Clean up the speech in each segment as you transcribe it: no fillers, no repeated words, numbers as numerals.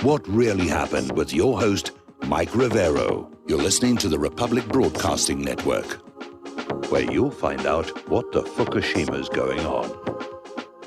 What really happened with your host, Mike Rivero. You're listening to the Republic Broadcasting Network, where you'll find out what the Fukushima's going on.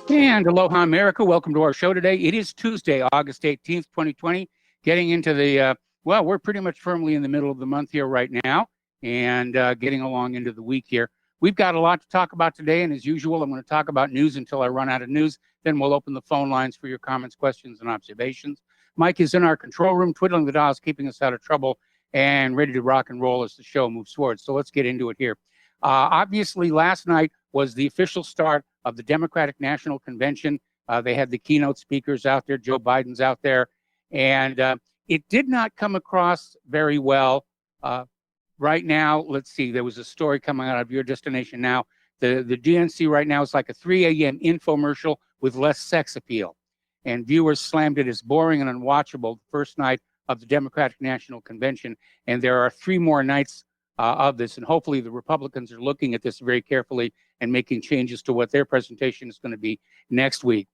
And aloha, America. Welcome to our show today. It is Tuesday, August 18th, 2020. Getting into the, we're pretty much firmly in the middle of the month here right now and getting along into the week here. We've got a lot to talk about today, and as usual, I'm going to talk about news until I run out of news. Then we'll open the phone lines for your comments, questions, and observations. Mike is in our control room, twiddling the dials, keeping us out of trouble, and ready to rock and roll as the show moves forward. So let's get into it here. Obviously, last night was the official start of the Democratic National Convention. They had the keynote speakers out there. Joe Biden's out there. And it did not come across very well. Right now, let's see, there was a story coming out of Your Destination Now. The DNC right now is like a 3 a.m. infomercial with less sex appeal. And viewers slammed it as boring and unwatchable the first night of the Democratic National Convention. And there are 3 more nights of this. And hopefully the Republicans are looking at this very carefully and making changes to what their presentation is going to be next week.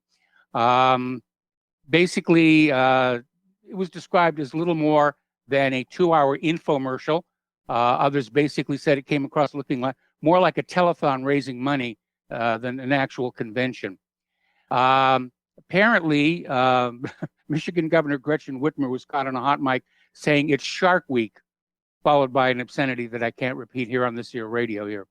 Basically, it was described as little more than a 2-hour infomercial. Others basically said it came across looking like more like a telethon raising money than an actual convention. Apparently, Michigan Governor Gretchen Whitmer was caught on a hot mic saying it's Shark Week, followed by an obscenity that I can't repeat here on this here radio here.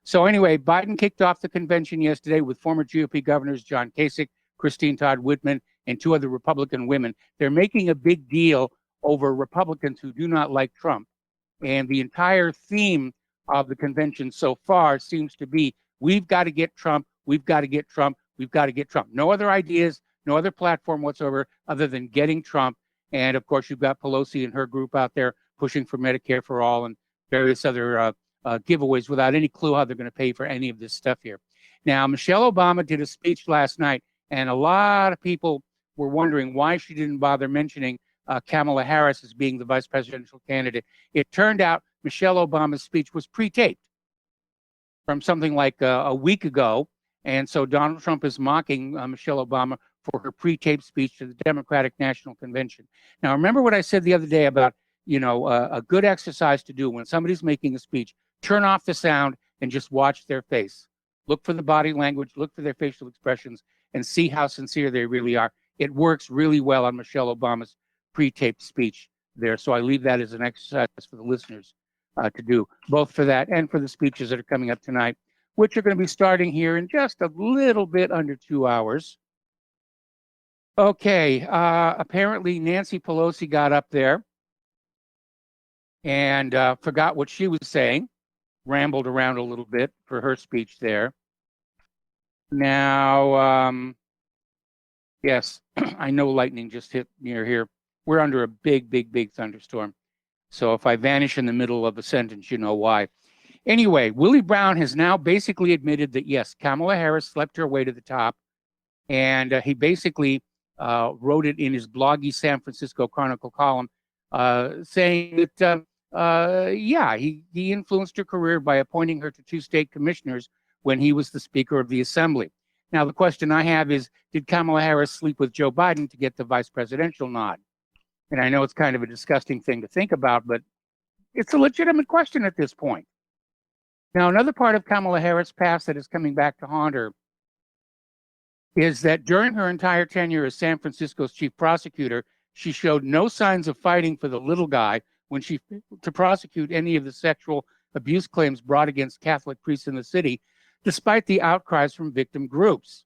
So anyway, Biden kicked off the convention yesterday with former GOP governors John Kasich, Christine Todd Whitman, and 2 other Republican women. They're making a big deal over Republicans who do not like Trump. And the entire theme of the convention so far seems to be, we've got to get Trump, we've got to get Trump, we've got to get Trump. No other ideas, no other platform whatsoever other than getting Trump. And of course, you've got Pelosi and her group out there pushing for Medicare for all and various other giveaways without any clue how they're going to pay for any of this stuff here. Now, Michelle Obama did a speech last night, and a lot of people were wondering why she didn't bother mentioning Kamala Harris as being the vice presidential candidate. It turned out Michelle Obama's speech was pre-taped from something like a week ago. And so Donald Trump is mocking Michelle Obama for her pre-taped speech to the Democratic National Convention. Now, remember what I said the other day about, a good exercise to do when somebody's making a speech, turn off the sound and just watch their face. Look for the body language, look for their facial expressions, and see how sincere they really are. It works really well on Michelle Obama's pre-taped speech there. So I leave that as an exercise for the listeners to do, both for that and for the speeches that are coming up tonight, which are going to be starting here in just a little bit under 2 hours. Okay, apparently Nancy Pelosi got up there and forgot what she was saying, rambled around a little bit for her speech there. Now, yes, I know lightning just hit near here. We're under a big, big, big thunderstorm. So if I vanish in the middle of a sentence, you know why. Anyway, Willie Brown has now basically admitted that, yes, Kamala Harris slept her way to the top. And he basically wrote it in his bloggy San Francisco Chronicle column, saying that, he influenced her career by appointing her to 2 state commissioners when he was the Speaker of the Assembly. Now, the question I have is, did Kamala Harris sleep with Joe Biden to get the vice presidential nod? And I know it's kind of a disgusting thing to think about, but it's a legitimate question at this point. Now, another part of Kamala Harris' past that is coming back to haunt her is that during her entire tenure as San Francisco's chief prosecutor, she showed no signs of fighting for the little guy when she failed to prosecute any of the sexual abuse claims brought against Catholic priests in the city, despite the outcries from victim groups.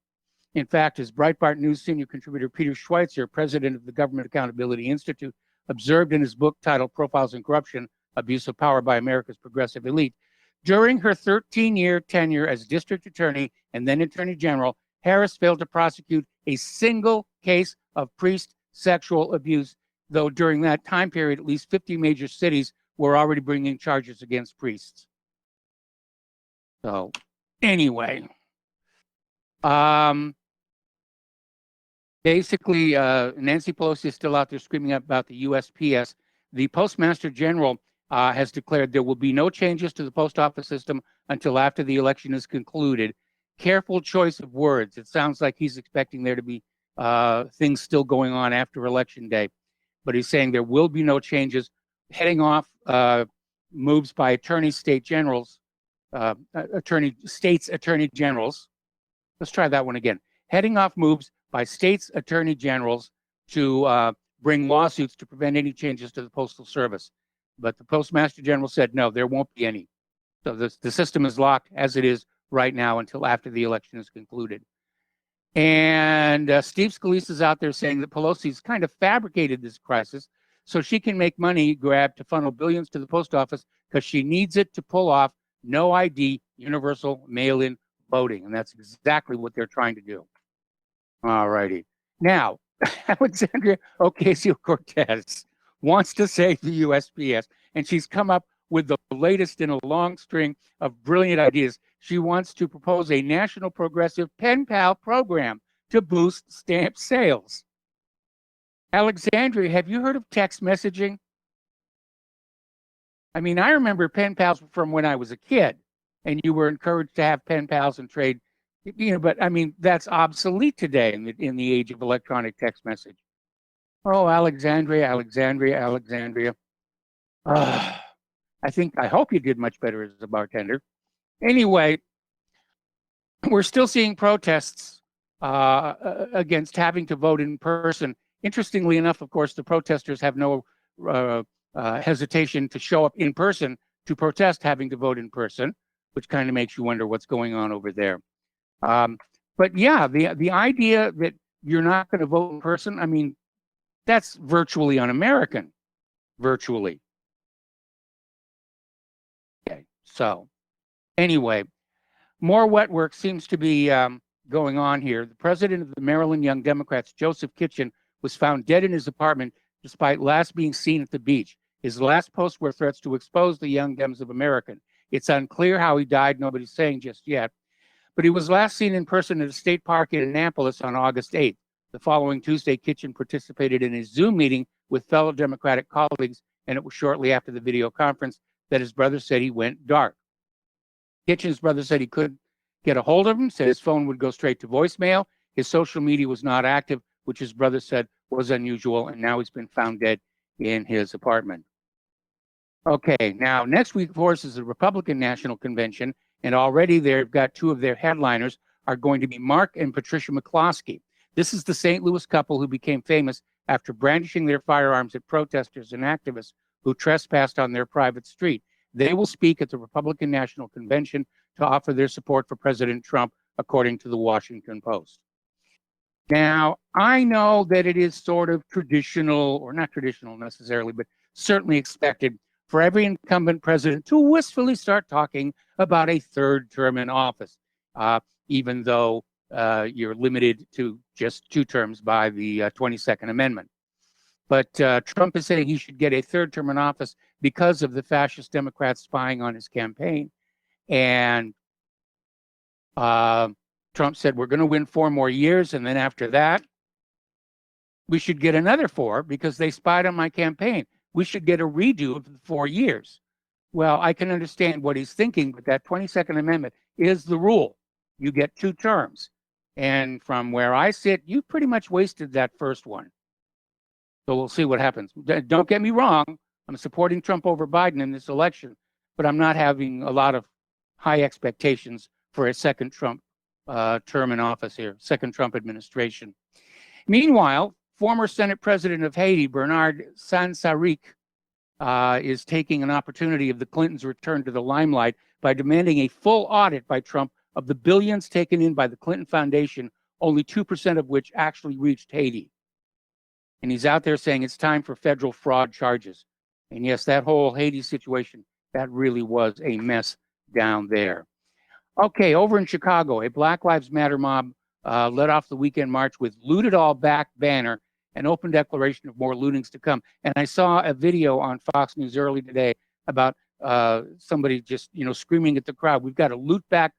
In fact, as Breitbart News senior contributor Peter Schweitzer, president of the Government Accountability Institute, observed in his book titled Profiles in Corruption, Abuse of Power by America's Progressive Elite, during her 13-year tenure as district attorney and then attorney general, Harris failed to prosecute a single case of priest sexual abuse, though during that time period, at least 50 major cities were already bringing charges against priests. So anyway, basically, Nancy Pelosi is still out there screaming about the USPS. The Postmaster General has declared there will be no changes to the post office system until after the election is concluded. Careful choice of words. It sounds like he's expecting there to be things still going on after Election Day. but he's saying there will be no changes. Heading off moves by state attorney generals. Let's try that one again. Heading off moves by states' attorney generals to bring lawsuits to prevent any changes to the Postal Service. But the Postmaster General said, no, there won't be any. So the system is locked as it is right now until after the election is concluded. And Steve Scalise is out there saying that Pelosi's kind of fabricated this crisis so she can make money grab to funnel billions to the post office because she needs it to pull off no ID universal mail-in voting. And that's exactly what they're trying to do. All righty. Now, Alexandria Ocasio-Cortez wants to save the USPS, and she's come up with the latest in a long string of brilliant ideas. She wants to propose a national progressive pen pal program to boost stamp sales. Alexandria, have you heard of text messaging? I mean, I remember pen pals from when I was a kid, and you were encouraged to have pen pals and trade, but I mean, that's obsolete today in the age of electronic text message. Oh, Alexandria. I hope you did much better as a bartender. Anyway, we're still seeing protests against having to vote in person. Interestingly enough, of course, the protesters have no hesitation to show up in person to protest having to vote in person, which kind of makes you wonder what's going on over there. But yeah, the idea that you're not going to vote in person, I mean, that's virtually un-American, virtually. Okay, so anyway, more wet work seems to be going on here. The president of the Maryland Young Democrats, Joseph Kitchen, was found dead in his apartment despite last being seen at the beach. His last posts were threats to expose the Young Dems of America. It's unclear how he died. Nobody's saying just yet. But he was last seen in person at a state park in Annapolis on August 8th. The following Tuesday, Kitchen participated in a Zoom meeting with fellow Democratic colleagues, and it was shortly after the video conference that his brother said he went dark. Kitchen's brother said he couldn't get a hold of him, said his phone would go straight to voicemail. His social media was not active, which his brother said was unusual, and now he's been found dead in his apartment. Okay, now next week, of course, is the Republican National Convention, and already they've got two of their headliners are going to be Mark and Patricia McCloskey. This is the St. Louis couple who became famous after brandishing their firearms at protesters and activists who trespassed on their private street. They will speak at the Republican National Convention to offer their support for President Trump, according to the Washington Post. Now, I know that it is sort of traditional, or not traditional necessarily, but certainly expected for every incumbent president to wistfully start talking about a third term in office, even though you're limited to just 2 terms by the 22nd Amendment. But Trump is saying he should get a third term in office because of the fascist Democrats spying on his campaign. And Trump said, we're going to win 4 more years. And then after that, we should get another 4 because they spied on my campaign. We should get a redo of the 4 years. Well, I can understand what he's thinking, but that 22nd Amendment is the rule. You get 2 terms. And from where I sit, you pretty much wasted that first one. So we'll see what happens. Don't get me wrong. I'm supporting Trump over Biden in this election, but I'm not having a lot of high expectations for a second Trump term in office here, second Trump administration. Meanwhile, former Senate President of Haiti, Bernard Sansarik, is taking an opportunity of the Clintons' return to the limelight by demanding a full audit by Trump of the billions taken in by the Clinton Foundation, only 2% of which actually reached Haiti. And he's out there saying it's time for federal fraud charges. And yes, that whole Haiti situation, that really was a mess down there. Okay, over in Chicago, a Black Lives Matter mob led off the weekend march with "Loot It All Back" banner, an open declaration of more lootings to come. And I saw a video on Fox News early today about somebody just, screaming at the crowd, we've got to loot back,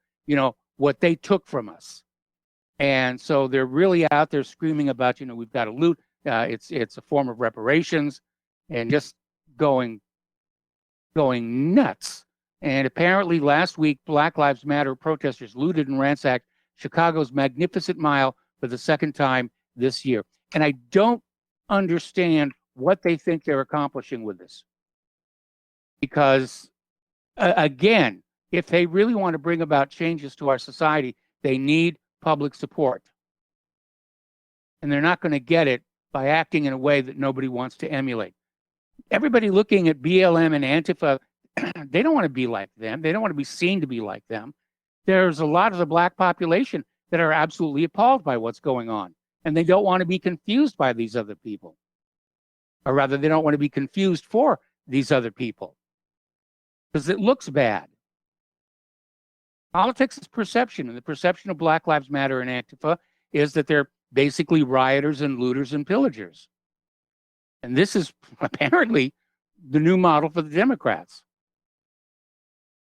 what they took from us. And so they're really out there screaming about, we've got to loot. It's a form of reparations, and just going nuts. And apparently last week, Black Lives Matter protesters looted and ransacked Chicago's Magnificent Mile for the second time this year. And I don't understand what they think they're accomplishing with this. Because, again, if they really want to bring about changes to our society, they need public support. And they're not going to get it by acting in a way that nobody wants to emulate. Everybody looking at BLM and Antifa, they don't want to be like them. They don't want to be seen to be like them. There's a lot of the Black population that are absolutely appalled by what's going on. And they don't want to be confused by these other people. Or rather, they don't want to be confused for these other people. Because it looks bad. Politics is perception, and the perception of Black Lives Matter and Antifa is that they're basically rioters and looters and pillagers. And this is apparently the new model for the Democrats.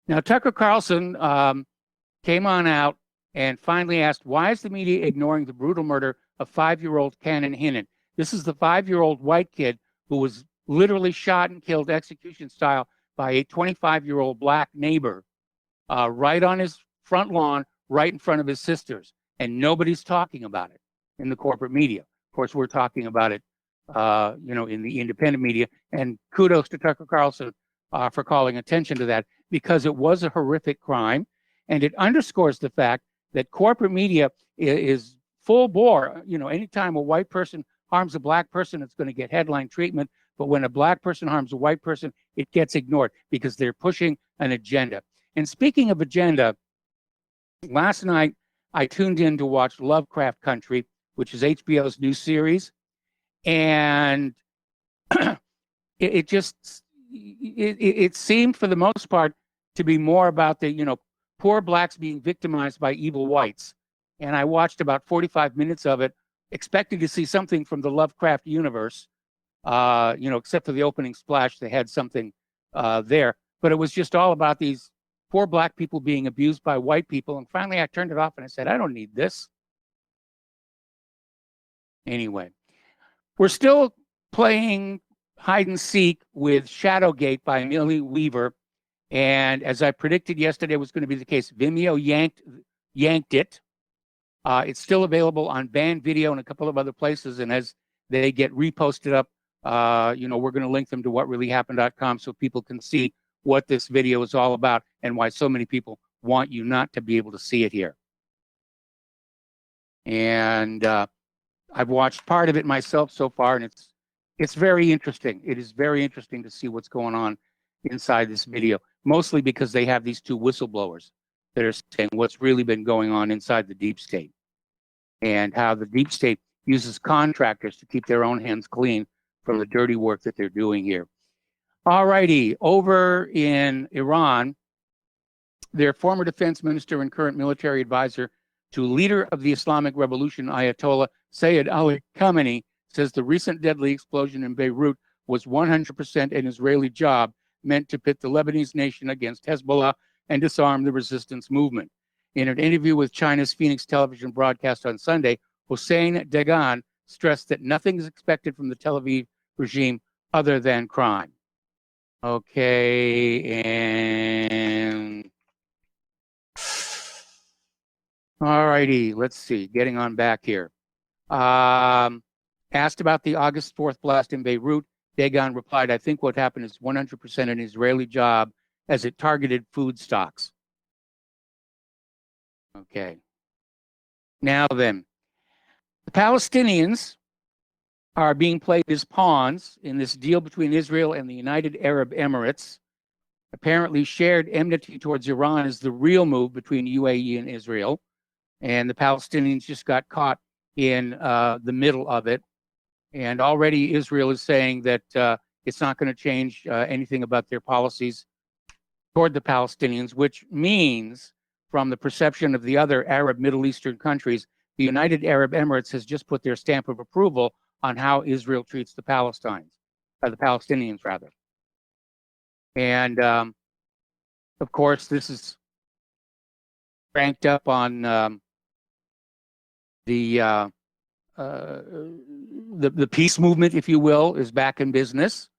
Now, Tucker Carlson came on out and finally asked, why is the media ignoring the brutal murder of 5-year-old Cannon Hinnon? This is the 5-year-old white kid who was literally shot and killed execution style by a 25-year-old Black neighbor right on his front lawn, right in front of his sisters. And nobody's talking about it in the corporate media. Of course, we're talking about it, in the independent media. And kudos to Tucker Carlson for calling attention to that, because it was a horrific crime. And it underscores the fact that corporate media is full bore. Anytime a white person harms a Black person, it's going to get headline treatment. But when a Black person harms a white person, it gets ignored because they're pushing an agenda. And speaking of agenda, last night I tuned in to watch Lovecraft Country, which is HBO's new series. And it seemed for the most part to be more about the, poor Blacks being victimized by evil whites. And I watched about 45 minutes of it, expecting to see something from the Lovecraft universe, except for the opening splash, they had something there. But it was just all about these poor Black people being abused by white people. And finally, I turned it off and I said, I don't need this. Anyway, we're still playing hide and seek with Shadowgate by Millie Weaver. And as I predicted yesterday was going to be the case, Vimeo yanked it. It's still available on Band Video and a couple of other places. And as they get reposted up, we're going to link them to whatreallyhappened.com so people can see what this video is all about and why so many people want you not to be able to see it here. And I've watched part of it myself so far, and it's very interesting. It is very interesting to see what's going on inside this video, mostly because they have these two whistleblowers that are saying what's really been going on inside the deep state and how the deep state uses contractors to keep their own hands clean from the dirty work that they're doing here. All righty, over in Iran, their former defense minister and current military advisor to leader of the Islamic Revolution, Ayatollah Sayyid Ali Khamenei, says the recent deadly explosion in Beirut was 100% an Israeli job meant to pit the Lebanese nation against Hezbollah and disarm the resistance movement. In an interview with China's Phoenix television broadcast on Sunday, Hossein Dagan stressed that nothing is expected from the Tel Aviv regime other than crime. Okay, and all righty, let's see, getting on back here. Asked about the August 4th blast in Beirut, Dagan replied, I think what happened is 100% an Israeli job as it targeted food stocks. Okay. Now then, the Palestinians are being played as pawns in this deal between Israel and the United Arab Emirates. Apparently, shared enmity towards Iran is the real move between UAE and Israel. And the Palestinians just got caught in the middle of it. And already Israel is saying that it's not going to change anything about their policies toward the Palestinians, which means, from the perception of the other Arab Middle Eastern countries, the United Arab Emirates has just put their stamp of approval on how Israel treats the Palestinians rather. And of course, this is ranked up on the peace movement, if you will, is back in business.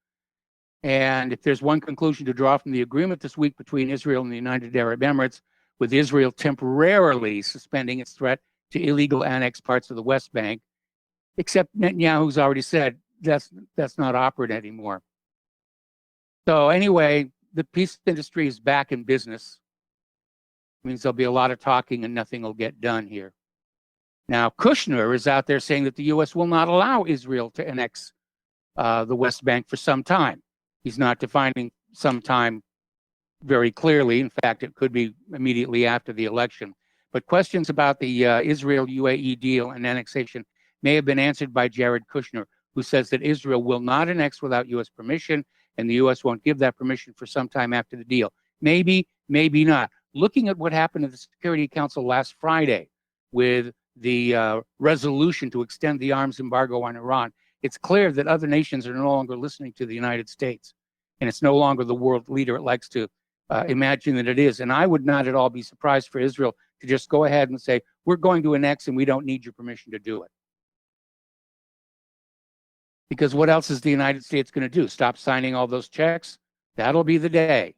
And if there's one conclusion to draw from the agreement this week between Israel and the United Arab Emirates, with Israel temporarily suspending its threat to illegal annexed parts of the West Bank, except Netanyahu's already said that's not operant anymore. So anyway, the peace industry is back in business. It means there'll be a lot of talking and nothing will get done here. Now, Kushner is out there saying that the U.S. will not allow Israel to annex the West Bank for some time. He's not defining some time very clearly. In fact, it could be immediately after the election. But questions about the Israel-UAE deal and annexation may have been answered by Jared Kushner, who says that Israel will not annex without U.S. permission, and the U.S. won't give that permission for some time after the deal. Maybe, maybe not. Looking at what happened at the Security Council last Friday with the resolution to extend the arms embargo on Iran, it's clear that other nations are no longer listening to the United States, and it's no longer the world leader it likes to imagine that it is. And I would not at all be surprised for Israel to just go ahead and say, we're going to annex and we don't need your permission to do it. Because what else is the United States going to do? Stop signing all those checks? That'll be the day.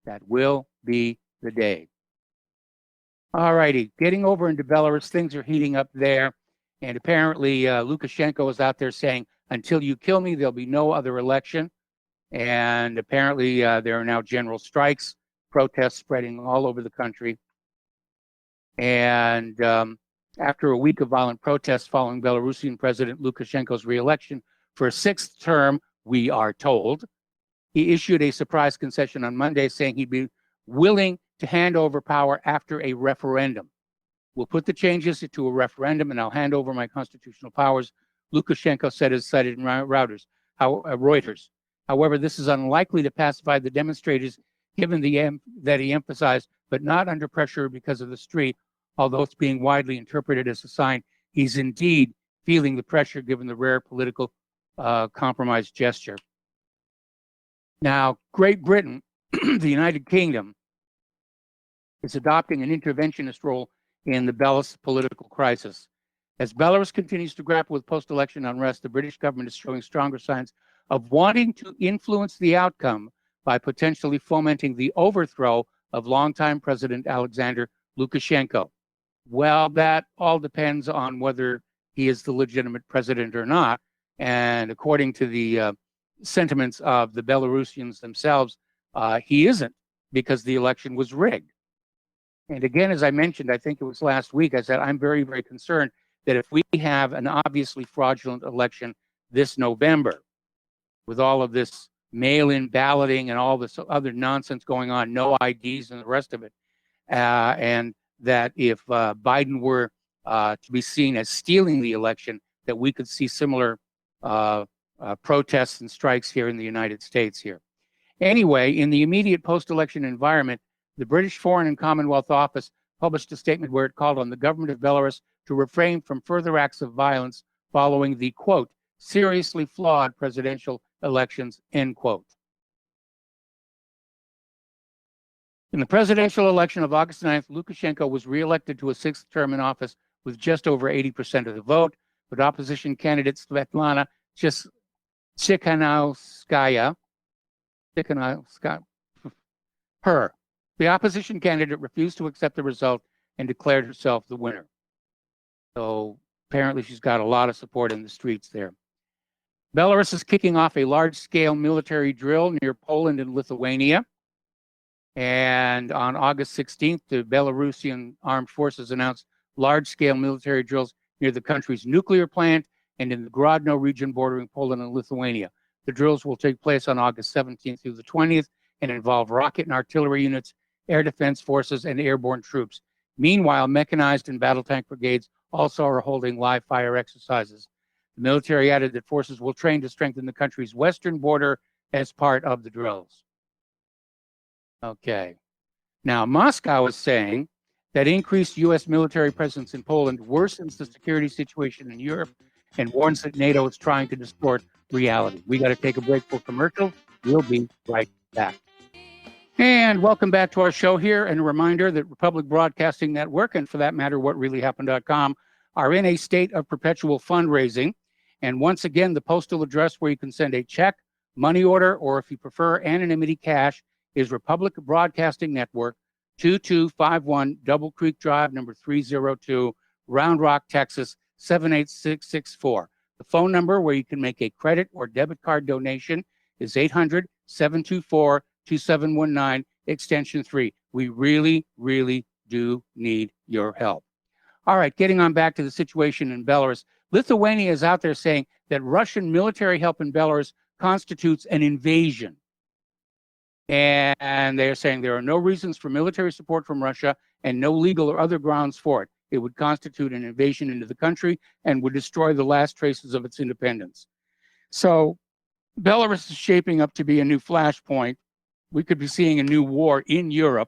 That will be the day. All righty, getting over into Belarus, things are heating up there. And apparently Lukashenko is out there saying, until you kill me, there'll be no other election. And apparently there are now general strikes, protests spreading all over the country. And after a week of violent protests following Belarusian President Lukashenko's re-election for a sixth term, we are told, he issued a surprise concession on Monday saying he'd be willing to hand over power after a referendum. We'll put the changes to a referendum and I'll hand over my constitutional powers, Lukashenko said as cited in Reuters. However, this is unlikely to pacify the demonstrators given that he emphasized, but not under pressure because of the street, although it's being widely interpreted as a sign he's indeed feeling the pressure given the rare political compromise gesture. Now, Great Britain, the United Kingdom, is adopting an interventionist role in the Belarus political crisis. As Belarus continues to grapple with post-election unrest, the British government is showing stronger signs of wanting to influence the outcome by potentially fomenting the overthrow of longtime President Alexander Lukashenko. Well, that all depends on whether he is the legitimate president or not. And according to the sentiments of the Belarusians themselves, he isn't, because the election was rigged. And again, as I mentioned, I think it was last week, I said, I'm very, very concerned that if we have an obviously fraudulent election this November, with all of this mail-in balloting and all this other nonsense going on, no IDs and the rest of it, and that if Biden were to be seen as stealing the election, that we could see similar protests and strikes here in the United States here. Anyway, in the immediate post-election environment, the British Foreign and Commonwealth Office published a statement where it called on the government of Belarus to refrain from further acts of violence following the, quote, seriously flawed presidential elections, end quote. In the presidential election of August 9th, Lukashenko was reelected to a sixth term in office with just over 80% of the vote, but opposition candidate Svetlana Tsikhanouskaya, the opposition candidate refused to accept the result and declared herself the winner. So apparently she's got a lot of support in the streets there. Belarus is kicking off a large-scale military drill near Poland and Lithuania. And on August 16th, the Belarusian armed forces announced large-scale military drills near the country's nuclear plant and in the Grodno region bordering Poland and Lithuania. The drills will take place on August 17th through the 20th and involve rocket and artillery units, air defense forces, and airborne troops. Meanwhile, mechanized and battle tank brigades also are holding live fire exercises. The military added that forces will train to strengthen the country's western border as part of the drills. Okay. Now, Moscow is saying that increased U.S. military presence in Poland worsens the security situation in Europe and warns that NATO is trying to distort reality. We got to take a break for commercial. We'll be right back. And welcome back to our show here. And a reminder that Republic Broadcasting Network, and for that matter, WhatReallyHappened.com, are in a state of perpetual fundraising. And once again, the postal address where you can send a check, money order, or if you prefer anonymity cash, is Republic Broadcasting Network, 2251 Double Creek Drive, number 302, Round Rock, Texas, 78664. The phone number where you can make a credit or debit card donation is 800-724-2719, extension 3. We really, really do need your help. All right, getting on back to the situation in Belarus. Lithuania is out there saying that Russian military help in Belarus constitutes an invasion. And they're saying there are no reasons for military support from Russia and no legal or other grounds for it. It would constitute an invasion into the country and would destroy the last traces of its independence. So Belarus is shaping up to be a new flashpoint. We could be seeing a new war in Europe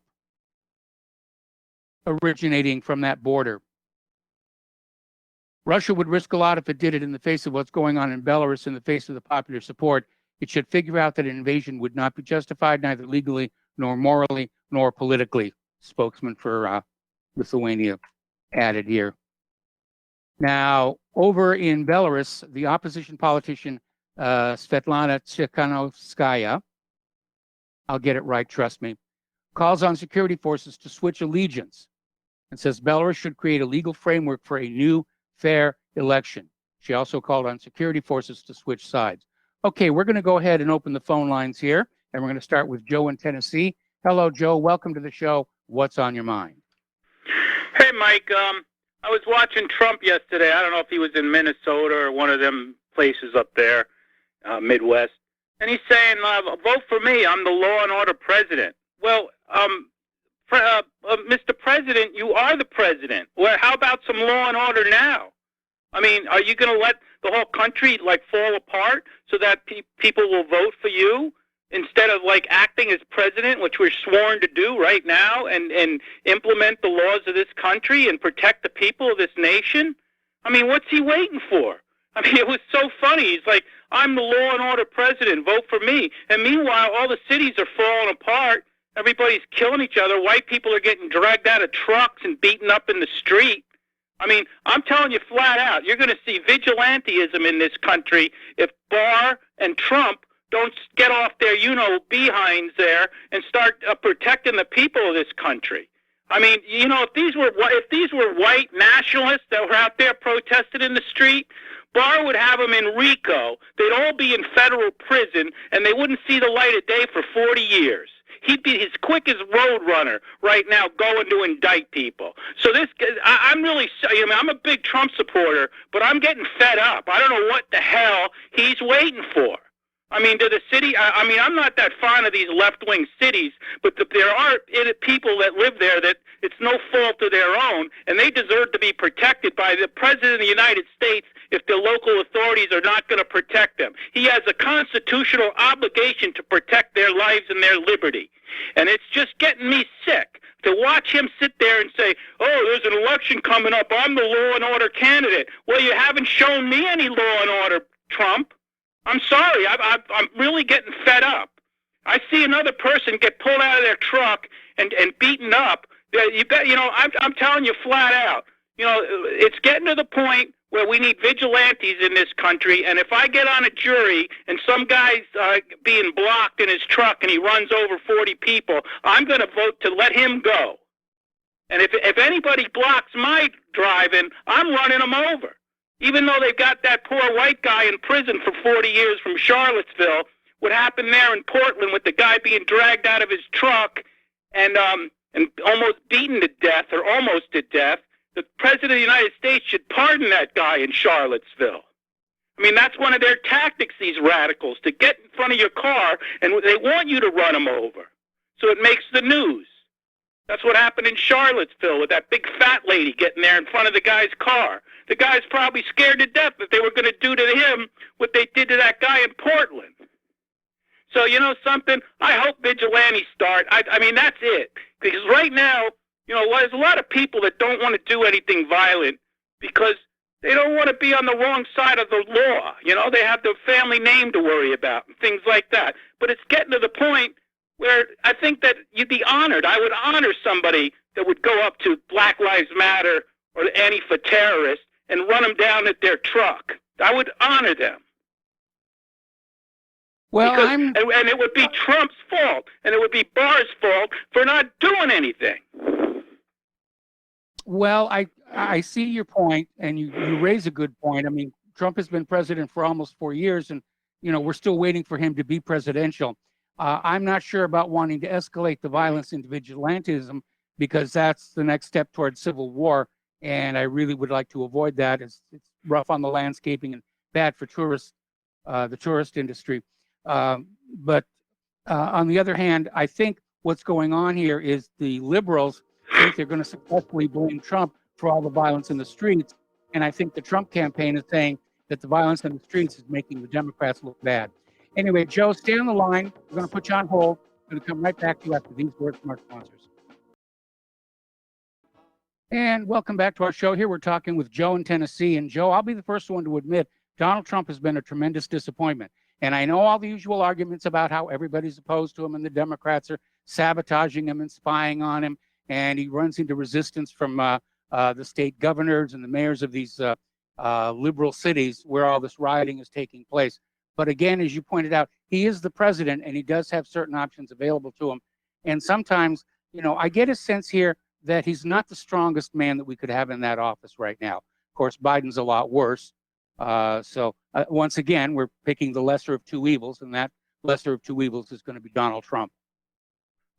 originating from that border. Russia would risk a lot if it did it in the face of what's going on in Belarus, in the face of the popular support. It should figure out that an invasion would not be justified, neither legally, nor morally, nor politically. Spokesman for Lithuania added here. Now, over in Belarus, the opposition politician Svetlana Tsikhanovskaya, I'll get it right, trust me, calls on security forces to switch allegiance and says Belarus should create a legal framework for a new, fair election. She also called on security forces to switch sides. Okay, we're going to go ahead and open the phone lines here, and we're going to start with Joe in Tennessee. Hello, Joe. Welcome to the show. What's on your mind? Hey, Mike. I was watching Trump yesterday. I don't know if he was in Minnesota or one of them places up there, Midwest. And he's saying, vote for me. I'm the law and order president. Well, Mr. President, you are the president. Well, how about some law and order now? I mean, are you going to let the whole country, fall apart so that people will vote for you instead of, acting as president, which we're sworn to do right now, and implement the laws of this country and protect the people of this nation? I mean, what's he waiting for? I mean, it was so funny. He's like, I'm the law and order president. Vote for me. And meanwhile, all the cities are falling apart. Everybody's killing each other. White people are getting dragged out of trucks and beaten up in the street. I mean, I'm telling you flat out, you're going to see vigilantism in this country if Barr and Trump don't get off their, behinds there and start protecting the people of this country. I mean, if these were white nationalists that were out there protesting in the street, Barr would have them in RICO. They'd all be in federal prison, and they wouldn't see the light of day for 40 years. He'd be his quickest road runner right now going to indict people. So I'm a big Trump supporter, but I'm getting fed up. I don't know what the hell he's waiting for. I mean, I'm not that fond of these left-wing cities, but there are people that live there that it's no fault of their own, and they deserve to be protected by the President of the United States if the local authorities are not going to protect them. He has a constitutional obligation to protect their lives and their liberty. And it's just getting me sick to watch him sit there and say, oh, there's an election coming up. I'm the law and order candidate. Well, you haven't shown me any law and order, Trump. I'm sorry. I'm really getting fed up. I see another person get pulled out of their truck and beaten up. I'm telling you flat out, it's getting to the point where we need vigilantes in this country, and if I get on a jury and some guy's being blocked in his truck and he runs over 40 people, I'm going to vote to let him go. And if anybody blocks my driving, I'm running them over. Even though they've got that poor white guy in prison for 40 years from Charlottesville, what happened there in Portland with the guy being dragged out of his truck and almost beaten to death or almost to death, the President of the United States should pardon that guy in Charlottesville. I mean, that's one of their tactics, these radicals, to get in front of your car, and they want you to run them over. So it makes the news. That's what happened in Charlottesville with that big fat lady getting there in front of the guy's car. The guy's probably scared to death that they were going to do to him what they did to that guy in Portland. So, something? I hope vigilantes start. I mean, that's it. Because right now, there's a lot of people that don't want to do anything violent because they don't want to be on the wrong side of the law. They have their family name to worry about and things like that. But it's getting to the point where I think that you'd be honored. I would honor somebody that would go up to Black Lives Matter or Antifa terrorists and run them down at their truck. I would honor them. Well, and it would be Trump's fault, and it would be Barr's fault for not doing anything. Well, I see your point, and you raise a good point. I mean, Trump has been president for almost 4 years, and we're still waiting for him to be presidential. I'm not sure about wanting to escalate the violence into vigilantism, because that's the next step towards civil war, and I really would like to avoid that. It's rough on the landscaping and bad for tourists, the tourist industry. But on the other hand, I think what's going on here is the liberals think they're going to successfully blame Trump for all the violence in the streets. And I think the Trump campaign is saying that the violence in the streets is making the Democrats look bad. Anyway, Joe, stay on the line. We're going to put you on hold. We're going to come right back to you after these words from our sponsors. And welcome back to our show. Here we're talking with Joe in Tennessee. And Joe, I'll be the first one to admit Donald Trump has been a tremendous disappointment. And I know all the usual arguments about how everybody's opposed to him and the Democrats are sabotaging him and spying on him. And he runs into resistance from the state governors and the mayors of these liberal cities where all this rioting is taking place. But again, as you pointed out, he is the president and he does have certain options available to him. And sometimes, I get a sense here that he's not the strongest man that we could have in that office right now. Of course, Biden's a lot worse. So once again, we're picking the lesser of two evils, and that lesser of two evils is going to be Donald Trump.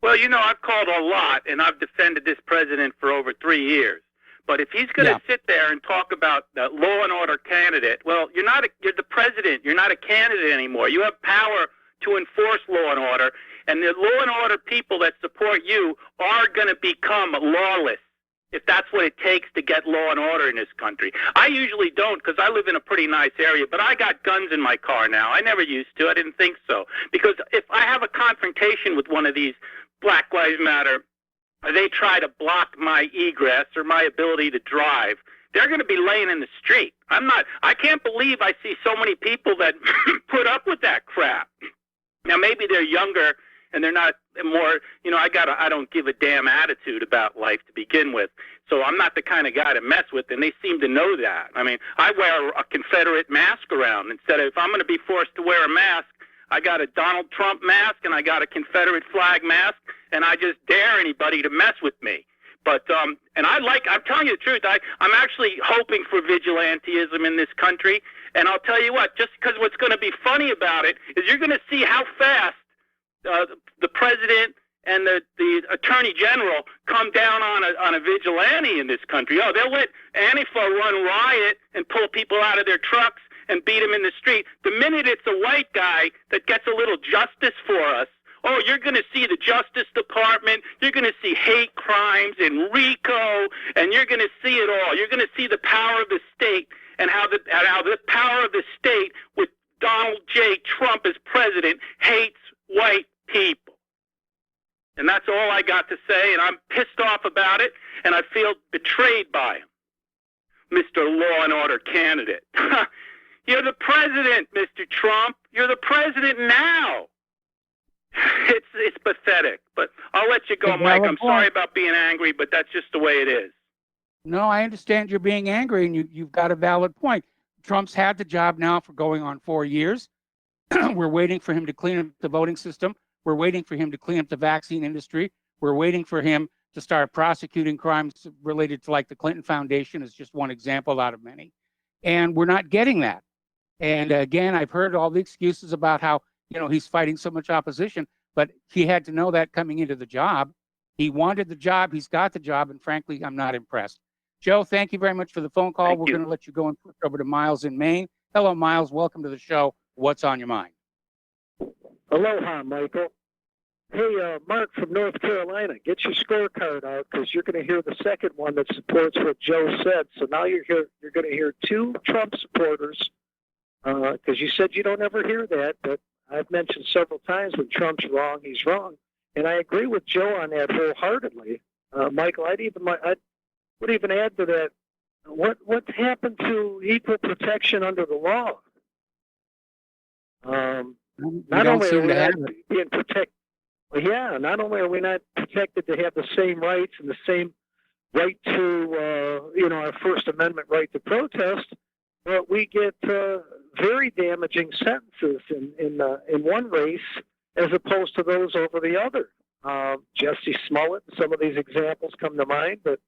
Well, I've called a lot, and I've defended this president for over 3 years. But if he's going to sit there and talk about the law and order candidate, well, you're the president. You're not a candidate anymore. You have power to enforce law and order, and the law and order people that support you are going to become lawless if that's what it takes to get law and order in this country. I usually don't, because I live in a pretty nice area, but I got guns in my car now. I never used to. I didn't think so. Because if I have a confrontation with one of these Black Lives Matter, they try to block my egress or my ability to drive, they're going to be laying in the street. I can't believe I see so many people that put up with that crap. Now, maybe they're younger and they're not more, I don't give a damn attitude about life to begin with. So I'm not the kind of guy to mess with, and they seem to know that. I mean, I wear a Confederate mask around instead of, if I'm going to be forced to wear a mask, I got a Donald Trump mask and I got a Confederate flag mask, and I just dare anybody to mess with me. But, and I'm telling you the truth, I'm actually hoping for vigilantism in this country. And I'll tell you what, just because what's going to be funny about it is you're going to see how fast the president and the attorney general come down on a vigilante in this country. Oh, they'll let Antifa run riot and pull people out of their trucks and beat them in the street. The minute it's a white guy that gets a little justice for us, oh, you're going to see the Justice Department, you're going to see hate crimes and RICO, and you're going to see it all. You're going to see the power of the state and how the power of the state with Donald J. Trump as president hates white people. And that's all I got to say, and I'm pissed off about it, and I feel betrayed by him. Mr. Law and Order candidate. You're the president, Mr. Trump. You're the president now. It's pathetic, but I'll let you go, Mike. I'm sorry about being angry, but that's just the way it is. No, I understand you're being angry, and you've got a valid point. Trump's had the job now for going on 4 years. We're waiting for him to clean up the voting system. We're waiting for him to clean up the vaccine industry. We're waiting for him to start prosecuting crimes related to, like, the Clinton Foundation is just one example out of many. And we're not getting that. And again, I've heard all the excuses about how, he's fighting so much opposition, but he had to know that coming into the job. He wanted the job. He's got the job. And frankly, I'm not impressed. Joe, thank you very much for the phone call. We're going to let you go and switch over to Miles in Maine. Hello, Miles. Welcome to the show. What's on your mind? Aloha, Michael. Hey, Mark from North Carolina, get your scorecard out, because you're going to hear the second one that supports what Joe said. So now you're going to hear two Trump supporters, because you said you don't ever hear that, but I've mentioned several times when Trump's wrong, he's wrong. And I agree with Joe on that wholeheartedly. Michael, I would even add to that, what happened to equal protection under the law? Not only are we not being protected, not only are we not protected to have the same rights and the same right to, our First Amendment right to protest, but we get very damaging sentences in one race as opposed to those over the other. Jesse Smollett, some of these examples come to mind, but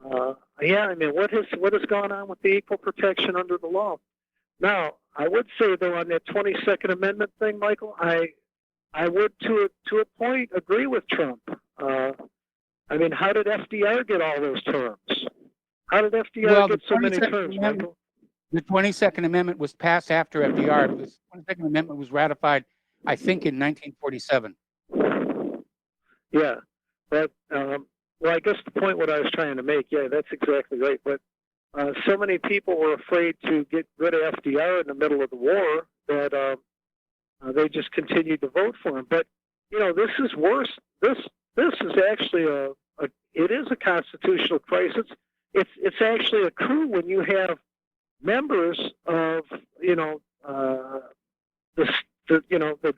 what has gone on with the equal protection under the law? Now, I would say, though, on that 22nd Amendment thing, Michael, I would, to a point, agree with Trump. I mean, how did FDR get all those terms? How did FDR get so many terms, Michael? The 22nd Amendment was passed after FDR. The 22nd Amendment was ratified, I think, in 1947. Yeah, but well, I guess the point what I was trying to make, yeah, that's exactly right. But so many people were afraid to get rid of FDR in the middle of the war that they just continued to vote for him. But this is worse. This is actually it is a constitutional crisis. It's actually a coup when you have members of the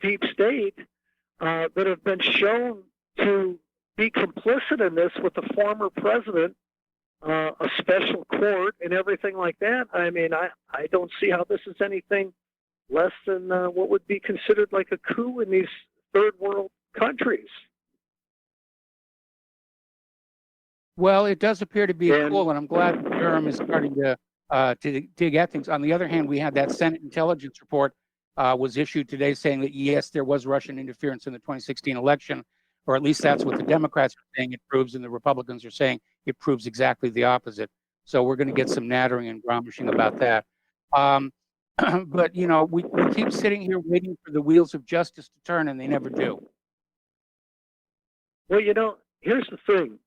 deep state that have been shown to be complicit in this with the former president, a special court, and everything like that. I mean, I don't see how this is anything less than what would be considered like a coup in these third world countries. Well, it does appear to be a coup, and I'm glad Durham is starting to dig at things. On the other hand, we had that Senate intelligence report was issued today saying that, yes, there was Russian interference in the 2016 election, or at least that's what the Democrats are saying it proves, and the Republicans are saying it proves exactly the opposite. So we're going to get some nattering and grommishing about that. But, we keep sitting here waiting for the wheels of justice to turn, and they never do. Well, here's the thing.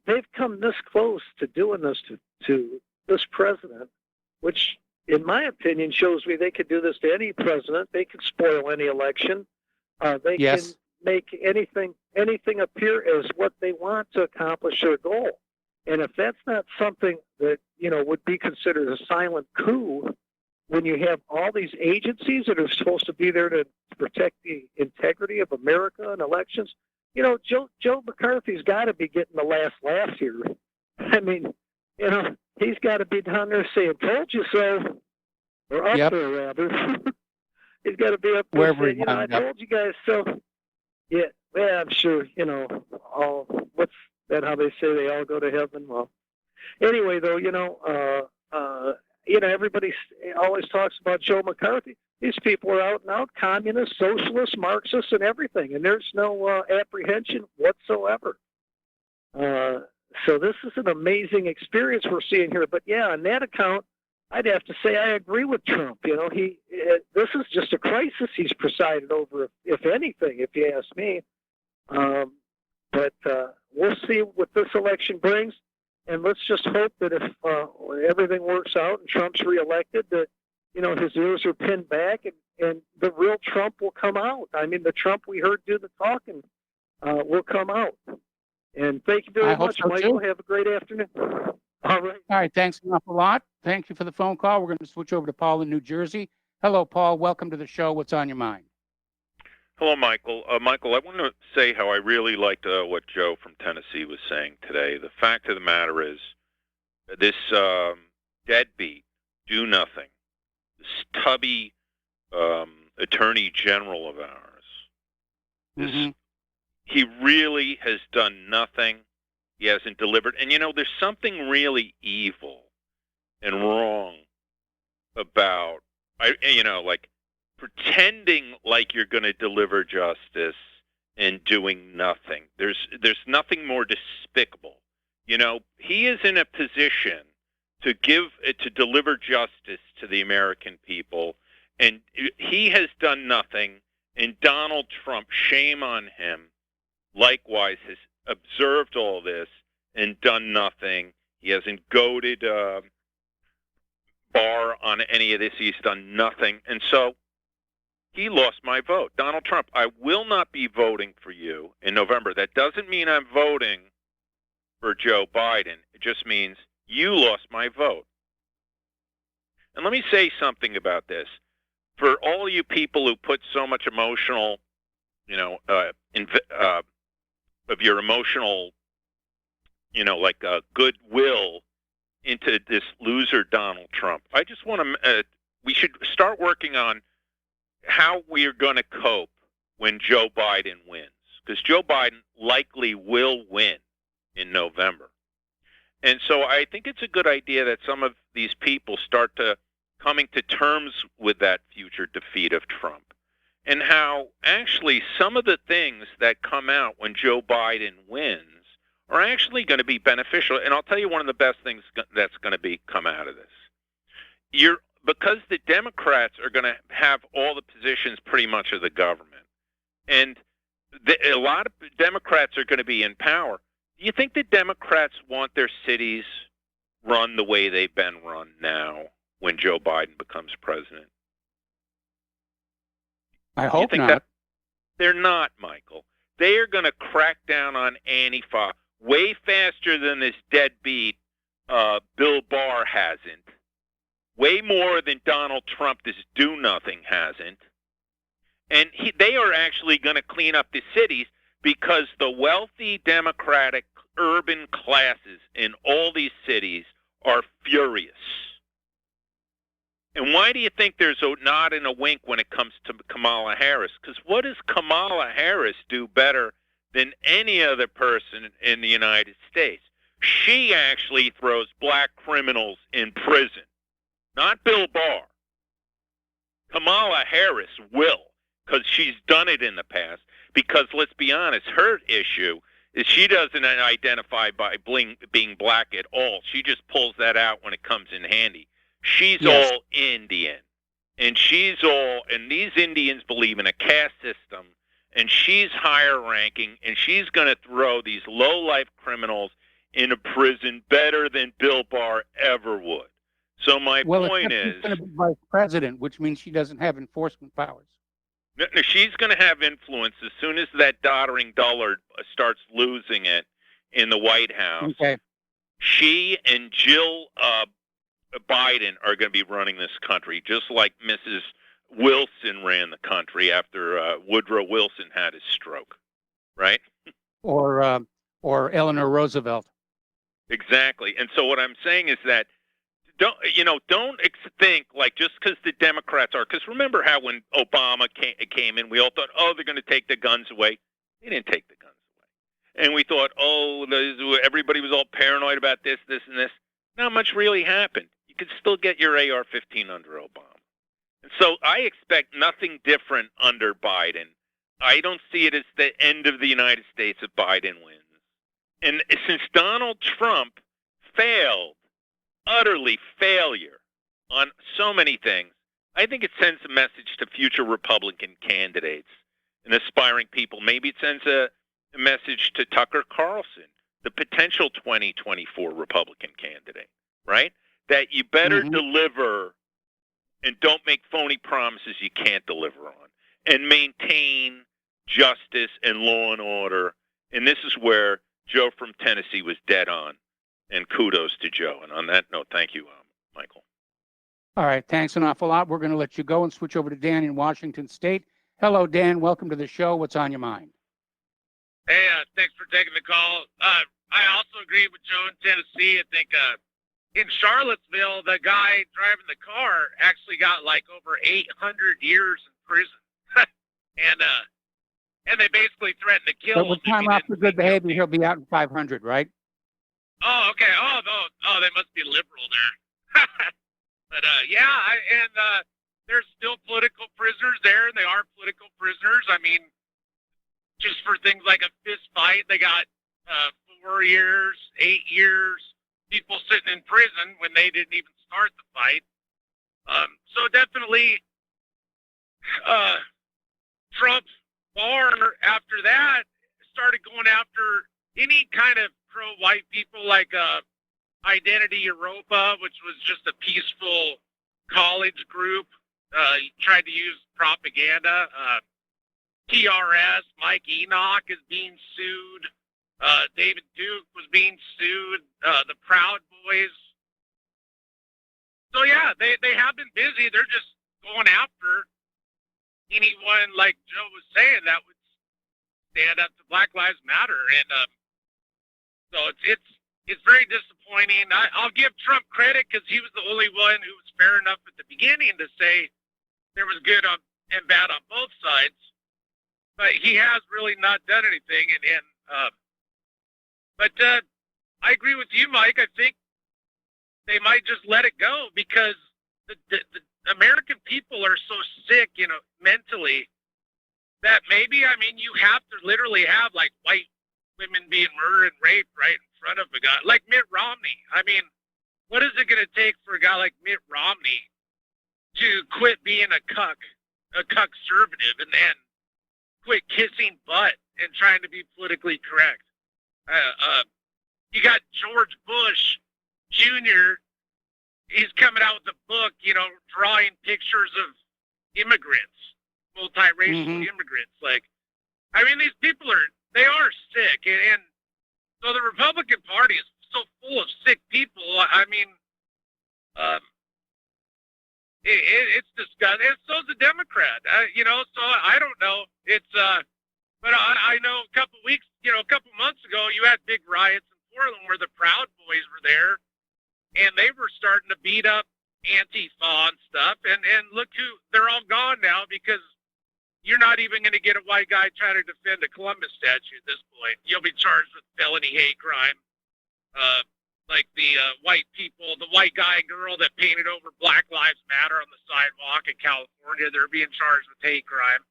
They've come this close to doing this to this president, which, in my opinion, shows me they could do this to any president. They could spoil any election. They can make anything appear as what they want to accomplish their goal. And if that's not something that would be considered a silent coup, when you have all these agencies that are supposed to be there to protect the integrity of America and elections, Joe McCarthy's got to be getting the last laugh here. I mean, he's got to be down there saying, "Told you so," or up there rather. He's got to be up there saying, "I told you guys so." Yeah, I'm sure. What's that? How they say they all go to heaven? Well, anyway, though, everybody always talks about Joe McCarthy. These people are out and out communists, socialists, Marxists, and everything, and there's no apprehension whatsoever. So this is an amazing experience we're seeing here. But yeah, on that account, I'd have to say I agree with Trump. This is just a crisis he's presided over, if anything, if you ask me. But we'll see what this election brings, and let's just hope that if everything works out and Trump's reelected, that his ears are pinned back and the real Trump will come out. I mean, the Trump we heard do the talking will come out. And thank you very much, Michael. Have a great afternoon. All right. All right. Thanks an awful lot. Thank you for the phone call. We're going to switch over to Paul in New Jersey. Hello, Paul. Welcome to the show. What's on your mind? Hello, Michael. Michael, I want to say how I really liked what Joe from Tennessee was saying today. The fact of the matter is this deadbeat, do nothing, this tubby attorney general of ours, he really has done nothing. He hasn't delivered. And, there's something really evil and wrong about, like pretending like you're going to deliver justice and doing nothing. There's nothing more despicable. He is in a position to deliver justice to the American people, and he has done nothing. And Donald Trump, shame on him, likewise has observed all this and done nothing. He hasn't goaded Barr on any of this. He's done nothing. And so he lost my vote. Donald Trump, I will not be voting for you in November. That doesn't mean I'm voting for Joe Biden. It just means you lost my vote. And let me say something about this. For all you people who put so much emotional, of your emotional, goodwill into this loser Donald Trump, I just want to, we should start working on how we are going to cope when Joe Biden wins, because Joe Biden likely will win in November. And so I think it's a good idea that some of these people start to coming to terms with that future defeat of Trump, and how actually some of the things that come out when Joe Biden wins are actually going to be beneficial. And I'll tell you one of the best things that's going to come out of this. Because the Democrats are going to have all the positions pretty much of the government, and a lot of Democrats are going to be in power. Do you think the Democrats want their cities run the way they've been run now when Joe Biden becomes president? I hope not. They're not, Michael. They are going to crack down on Antifa way faster than this deadbeat Bill Barr hasn't. Way more than Donald Trump, this do-nothing, hasn't. And they are actually going to clean up the cities because the wealthy Democratic urban classes in all these cities are furious. And why do you think there's a nod and a wink when it comes to Kamala Harris? Because what does Kamala Harris do better than any other person in the United States? She actually throws black criminals in prison, not Bill Barr. Kamala Harris will, because she's done it in the past. Because let's be honest, her issue is she doesn't identify by being black at all. She just pulls that out when it comes in handy. She's all Indian, and and these Indians believe in a caste system, and she's higher ranking, and she's going to throw these low-life criminals in a prison better than Bill Barr ever would. So my point is, she's going to be vice president, which means she doesn't have enforcement powers. No, she's going to have influence as soon as that doddering dullard starts losing it in the White House. Okay. She and Jill Biden are going to be running this country, just like Mrs. Wilson ran the country after Woodrow Wilson had his stroke, right? Or Eleanor Roosevelt. Exactly. And so what I'm saying is that don't think like just because the Democrats are, because remember how when Obama came in, we all thought, oh, they're going to take the guns away. They didn't take the guns away. And we thought, oh, everybody was all paranoid about this, and this. Not much really happened. You could still get your AR-15 under Obama. And so I expect nothing different under Biden. I don't see it as the end of the United States if Biden wins. And since Donald Trump failed, utterly failure on so many things, I think it sends a message to future Republican candidates and aspiring people. Maybe it sends a message to Tucker Carlson, the potential 2024 Republican candidate, right? That you better deliver and don't make phony promises you can't deliver on, and maintain justice and law and order. And this is where Joe from Tennessee was dead on. And kudos to Joe. And on that note, thank you, Michael. All right. Thanks an awful lot. We're going to let you go and switch over to Dan in Washington State. Hello, Dan. Welcome to the show. What's on your mind? Hey, thanks for taking the call. I also agree with Joe in Tennessee. I think in Charlottesville, the guy driving the car actually got like over 800 years in prison. and they basically threatened to kill him. But with time off for good behavior, he'll be out in 500, right? Oh, okay. Oh, they must be liberal there. But there's still political prisoners there, and they are political prisoners. I mean, just for things like a fist fight, they got 4 years, 8 years, people sitting in prison when they didn't even start the fight. So definitely, Trump, Barr, after that, started going after any kind of pro-white people like Identity Europa, which was just a peaceful college group. He tried to use propaganda. TRS, Mike Enoch is being sued. David Duke was being sued. The Proud Boys. So yeah, they have been busy. They're just going after anyone, like Joe was saying, that would stand up to Black Lives Matter. And so it's very disappointing. I'll give Trump credit because he was the only one who was fair enough at the beginning to say there was good and bad on both sides. But he has really not done anything. But I agree with you, Mike. I think they might just let it go because the American people are so sick, mentally, that maybe, you have to literally have like white women being murdered and raped right in front of a guy like Mitt Romney. What is it going to take for a guy like Mitt Romney to quit being a conservative, and then quit kissing butt and trying to be politically correct? You got George Bush Jr. He's coming out with a book, drawing pictures of immigrants, multiracial immigrants. These people they are sick. And so the Republican Party is so full of sick people. It's disgusting. And so's the Democrat, so I don't know. But I know a couple months ago, you had big riots in Portland where the Proud Boys were there, and they were starting to beat up Antifa and stuff. And look they're all gone now, because you're not even going to get a white guy trying to defend a Columbus statue at this point. You'll be charged with felony hate crime. Like the white guy and girl that painted over Black Lives Matter on the sidewalk in California, they're being charged with hate crime.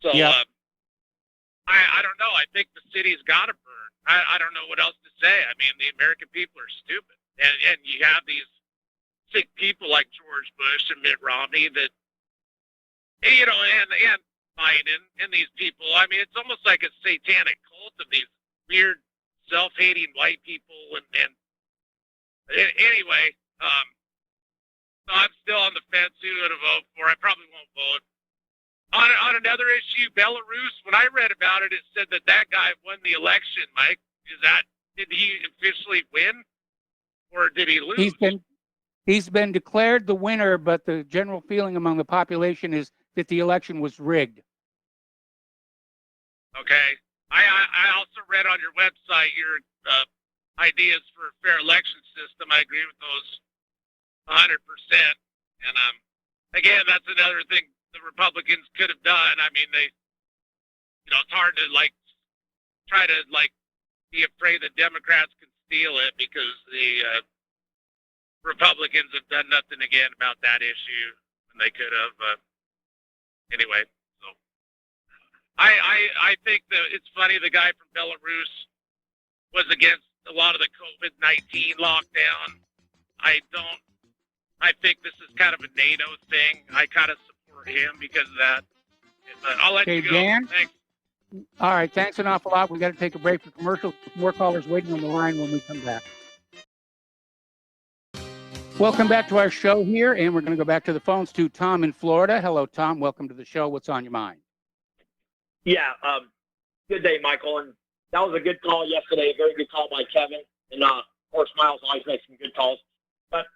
So, yeah. I don't know. I think the city's got to burn. I don't know what else to say. The American people are stupid. And you have these sick people like George Bush and Mitt Romney that, and Biden and these people. It's almost like a satanic cult of these weird, self-hating white people. And anyway, so I'm still on the fence who to vote for. I probably won't vote. On another issue, Belarus, when I read about it, it said that guy won the election, Mike. Did he officially win, or did he lose? He's been declared the winner, but the general feeling among the population is that the election was rigged. Okay. I also read on your website your ideas for a fair election system. I agree with those 100%. And again, that's another thing the Republicans could have done. They, it's hard to try to be afraid that Democrats can steal it, because the Republicans have done nothing again about that issue, and they could have. Anyway, so I think that it's funny the guy from Belarus was against a lot of the COVID-19 lockdown. I think this is kind of a NATO thing. I kind of support him because of that. But I'll let you go. Dan? Thanks. All right, thanks an awful lot. We got to take a break for commercials. More callers waiting on the line when we come back. Welcome back to our show here, and we're going to go back to the phones to Tom in Florida. Hello, Tom. Welcome to the show. What's on your mind? Yeah, good day, Michael. And that was a good call yesterday, a very good call by Kevin. And of course, Miles always makes some good calls. But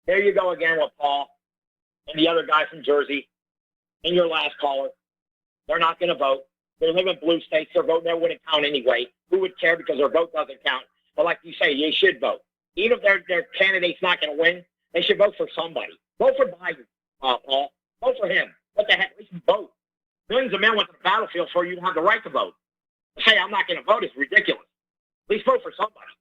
there you go again with Paul and the other guy from Jersey and your last caller. They're not going to vote. They live in blue states. Their vote there wouldn't count anyway. Who would care, because their vote doesn't count? But like you say, they should vote. Even if their candidate's not going to win, they should vote for somebody. Vote for Biden, Paul. Vote for him. What the heck? At least vote. Millions of men went to the battlefield for you to have the right to vote. To say I'm not going to vote is ridiculous. At least vote for somebody.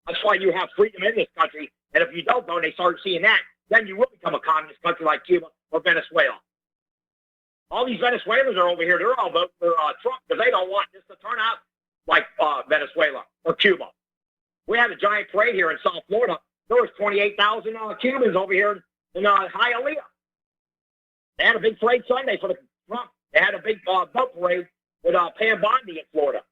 That's why you have freedom in this country. And if you don't vote, they start seeing that, then you will become a communist country like Cuba or Venezuela. All these Venezuelans are over here. They're all voting for Trump because they don't want this to turn out like Venezuela or Cuba. We had a giant parade here in South Florida. There was 28,000 Cubans over here in Hialeah. They had a big parade Sunday for Trump. They had a big boat parade with Pam Bondi in Florida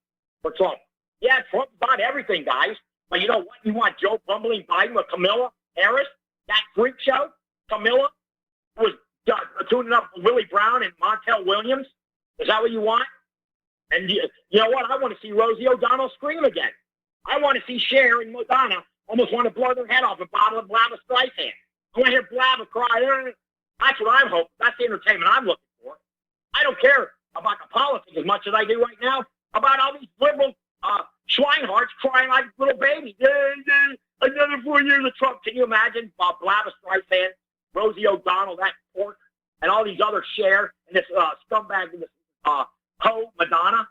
for Trump. Yeah, Trump's got everything, guys. But you know what? You want Joe Bumbling Biden with Kamala Harris? That freak show? Kamala was tuning up Willie Brown and Montel Williams? Is that what you want? And you know what? I want to see Rosie O'Donnell scream again. I want to see Cher and Madonna almost want to blow their head off a bottle of Blabba Streisand. I want to hear Blabba cry. That's what I'm hoping. That's the entertainment I'm looking for. I don't care about the politics as much as I do right now about all these liberal Schweinharts crying like little babies. Another 4 years of Trump. Can you imagine Blabba Streisand, Rosie O'Donnell, that pork, and all these other Cher, and this scumbag, this hoe Madonna?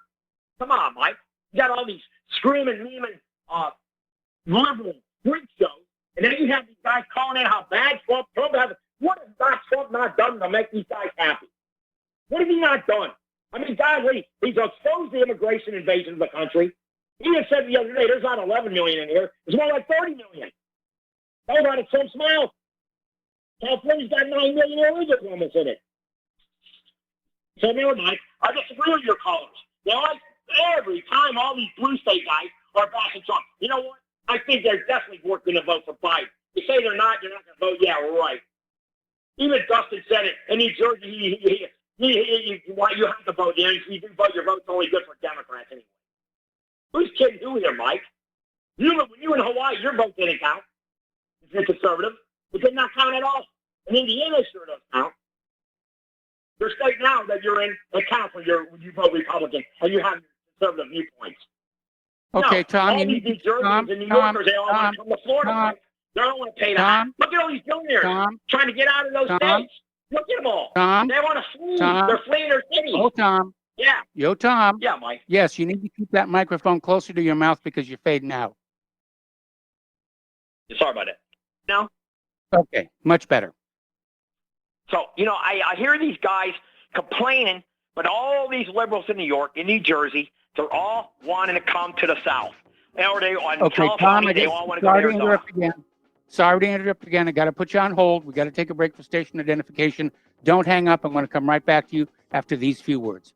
Come on, Mike. You got all these screaming, memeing liberal freak shows And then you have these guys calling in how bad Trump has. What has Trump not done to make these guys happy? What has he not done? I mean, golly, he's exposed the immigration invasion of the country. He even said the other day, there's not 11 million in here. It's more like 30 million. That was out of Trump's mouth. California's got 9 million illegal immigrants in it. So never mind. I disagree with your callers. Every time all these blue state guys are bashing Trump. You know what? I think they're definitely going to vote for Biden. You say they're not going to vote. Yeah, we're right. Even Dustin said it in New Jersey. You have to vote. You do vote. Your vote's only good for Democrats anyway. Who's kidding who here, Mike? When you in Hawaii, your vote didn't count. If you're conservative, it did not count at all. In Indiana, sure does count. Your state now that you're in, it counts when you vote Republican and you have conservative viewpoints. Okay, no, Tom. All these New Jerseyans and New Yorkers, they all want to come to Florida. Mike. They don't want to pay that. Look at all these billionaires trying to get out of those states. Look at them all. They want to flee. They're fleeing their cities. Oh, Tom. Yeah. Yo, Tom. Yeah, Mike. Yes, you need to keep that microphone closer to your mouth because you're fading out. Sorry about it. No? Okay, much better. So, I hear these guys complaining, but all these liberals in New York, in New Jersey, they're all wanting to come to the South. Or they on California, they all want to go to Arizona. Sorry to interrupt again. I got to put you on hold. We got to take a break for station identification. Don't hang up. I'm going to come right back to you after these few words.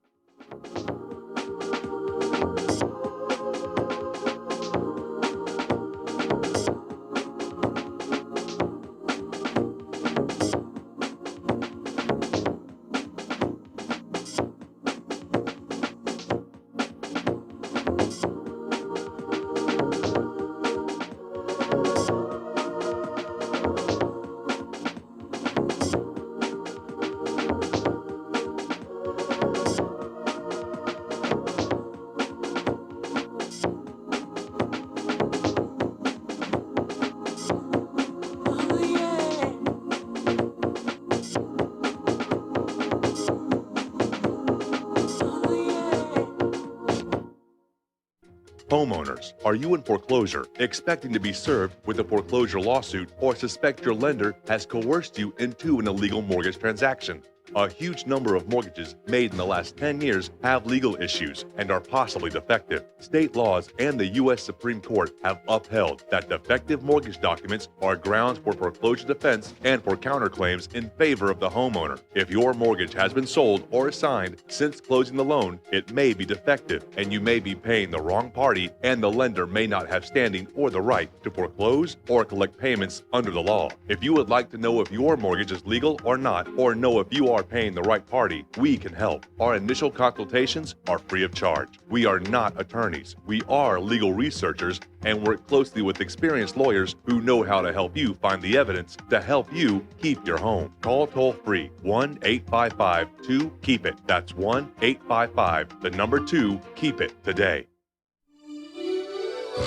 Homeowners, are you in foreclosure, expecting to be served with a foreclosure lawsuit, or suspect your lender has coerced you into an illegal mortgage transaction? A huge number of mortgages made in the last 10 years have legal issues and are possibly defective. State laws and the U.S. Supreme Court have upheld that defective mortgage documents are grounds for foreclosure defense and for counterclaims in favor of the homeowner. If your mortgage has been sold or assigned since closing the loan, it may be defective and you may be paying the wrong party, and the lender may not have standing or the right to foreclose or collect payments under the law. If you would like to know if your mortgage is legal or not, or know if you are paying the right party, we can help. Our initial consultations are free of charge. We are not attorneys. We are legal researchers and work closely with experienced lawyers who know how to help you find the evidence to help you keep your home. Call toll-free 1-855-2-KEEP-IT. That's 1-855-2-KEEP-IT today.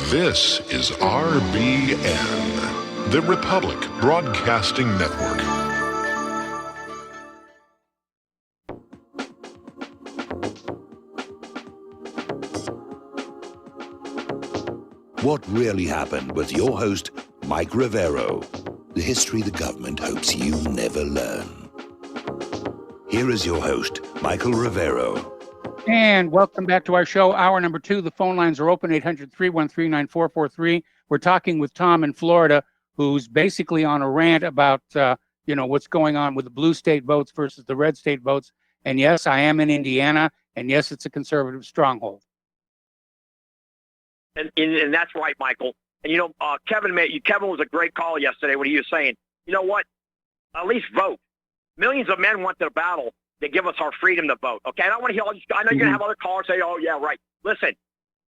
This is RBN, the Republic Broadcasting Network. What really happened with your host, Mike Rivero. The history the government hopes you never learn. Here is your host, Michael Rivero. And welcome back to our show, hour number 2. The phone lines are open, 800-313-9443. We're talking with Tom in Florida, who's basically on a rant about, what's going on with the blue state votes versus the red state votes. And yes, I am in Indiana, and yes, it's a conservative stronghold. And that's right, Michael. And, Kevin was a great call yesterday when he was saying, you know what, at least vote. Millions of men went to the battle to give us our freedom to vote. Okay, I don't want to hear all these. I know you're going to have other callers say, oh, yeah, right. Listen,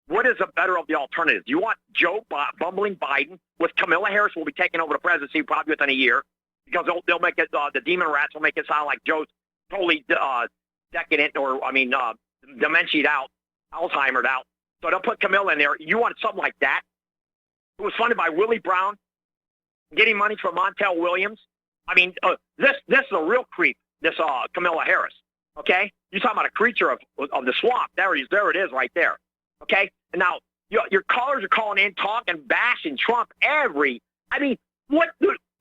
what is the better of the alternatives? Do you want bumbling Biden with Kamala Harris will be taking over the presidency probably within a year because they'll make it, the demon rats will make it sound like Joe's totally decadent or, dementiaed out, Alzheimer'd out. So they'll put Camilla in there. You want something like that? It was funded by Willie Brown, getting money from Montel Williams. This is a real creep, this Kamala Harris, okay? You're talking about a creature of the swamp. There it is right there, okay? And now your callers are calling in, talking, bashing Trump What?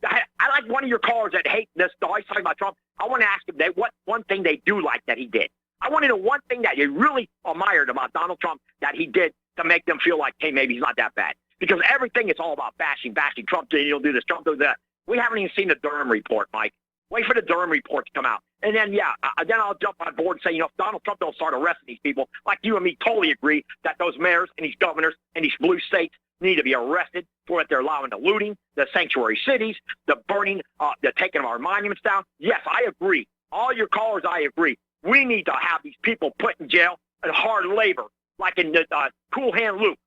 I like one of your callers that hate this, always talking about Trump. I want to ask him what one thing they do like that he did. I want to know one thing that you really admired about Donald Trump that he did to make them feel like, hey, maybe he's not that bad. Because everything is all about bashing. Trump, he'll do this, Trump do that. We haven't even seen the Durham report, Mike. Wait for the Durham report to come out. And then, then I'll jump on board and say, if Donald Trump don't start arresting these people, like you and me totally agree that those mayors and these governors and these blue states need to be arrested for what they're allowing the looting, the sanctuary cities, the burning, the taking of our monuments down. Yes, I agree. All your callers, I agree. We need to have these people put in jail and hard labor, like in the Cool Hand Luke.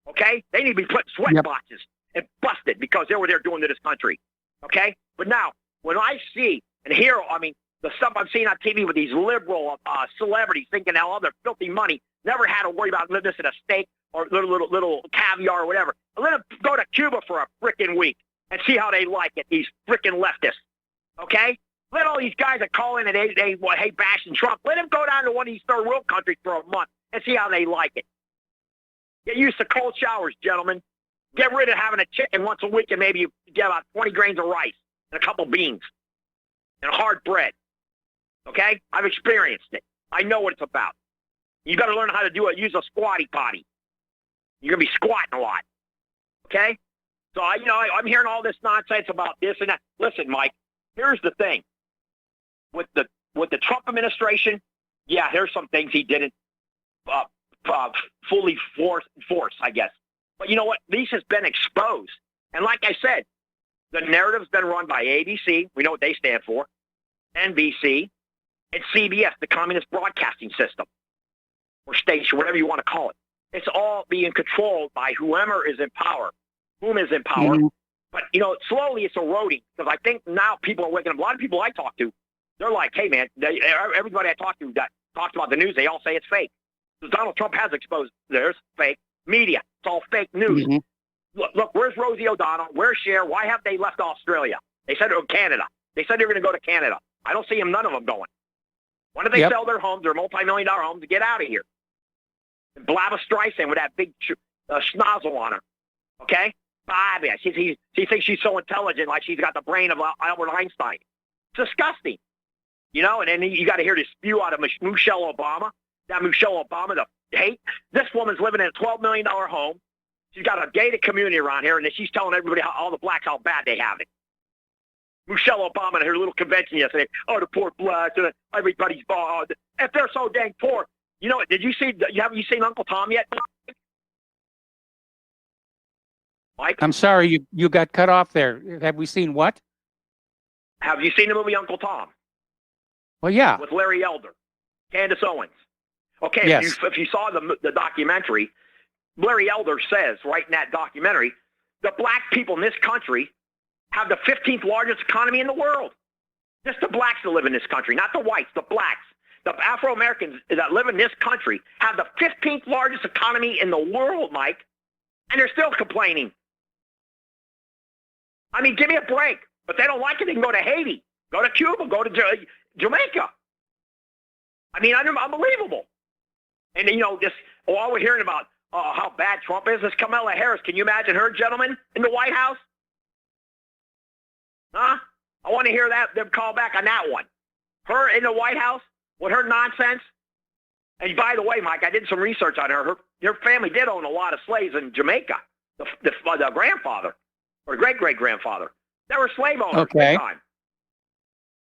Okay? They need to be put in sweat boxes and busted because they were there doing to this country. Okay? But now, when I see and hear, the stuff I'm seeing on TV with these liberal celebrities thinking all their filthy money, never had to worry about living this in a steak or little caviar or whatever. Let them go to Cuba for a frickin' week and see how they like it, these frickin' leftists. Okay? Let all these guys that call in and they hate bashing Trump, let them go down to one of these third world countries for a month and see how they like it. Get used to cold showers, gentlemen. Get rid of having a chicken once a week and maybe you get about 20 grains of rice and a couple beans and hard bread. Okay? I've experienced it. I know what it's about. You got to learn how to use a squatty potty. You're going to be squatting a lot. Okay? So, I'm hearing all this nonsense about this and that. Listen, Mike, here's the thing. With the Trump administration, there's some things he didn't fully force, I guess. But you know what? This has been exposed. And like I said, the narrative's been run by ABC. We know what they stand for. NBC. And CBS, the Communist Broadcasting System. Or station, whatever you want to call it. It's all being controlled by whoever is in power. Whom is in power. Mm-hmm. But, slowly it's eroding. Because I think now people are waking up. A lot of people I talk to, they're like, hey, man, everybody I talk to that talks about the news, they all say it's fake. Because Donald Trump has exposed there's fake media. It's all fake news. Mm-hmm. Look, where's Rosie O'Donnell? Where's Cher? Why have they left Australia? They said Canada. They said they were going to go to Canada. I don't see none of them going. Why don't they sell their homes, their multi-million-dollar homes, to get out of here? And Blabba Streisand with that big schnozzle on her. Okay? Bobby, she thinks she's so intelligent, like she's got the brain of Albert Einstein. It's disgusting. And then you got to hear this spew out of Michelle Obama. That Michelle Obama, the hate. This woman's living in a $12 million home. She's got a gated community around here, and she's telling everybody, all the blacks, how bad they have it. Michelle Obama at her little convention yesterday, the poor blacks, and everybody's bald. If they're so dang poor, haven't you seen Uncle Tom yet? Mike? I'm sorry, you got cut off there. Have we seen what? Have you seen the movie Uncle Tom? Well, yeah. With Larry Elder, Candace Owens. Okay, yes. if you saw the documentary, Larry Elder says right in that documentary, the black people in this country have the 15th largest economy in the world. Just the blacks that live in this country, not the whites, the blacks. The Afro-Americans that live in this country have the 15th largest economy in the world, Mike, and they're still complaining. Give me a break. But they don't like it, they can go to Haiti, go to Cuba, go to Jamaica. Unbelievable. And, all we're hearing about how bad Trump is Kamala Harris. Can you imagine her, gentlemen, in the White House? Huh? I want to hear them call back on that one. Her in the White House with her nonsense. And by the way, Mike, I did some research on her. Her family did own a lot of slaves in Jamaica. The grandfather or great-great-grandfather. They were slave owners at the time.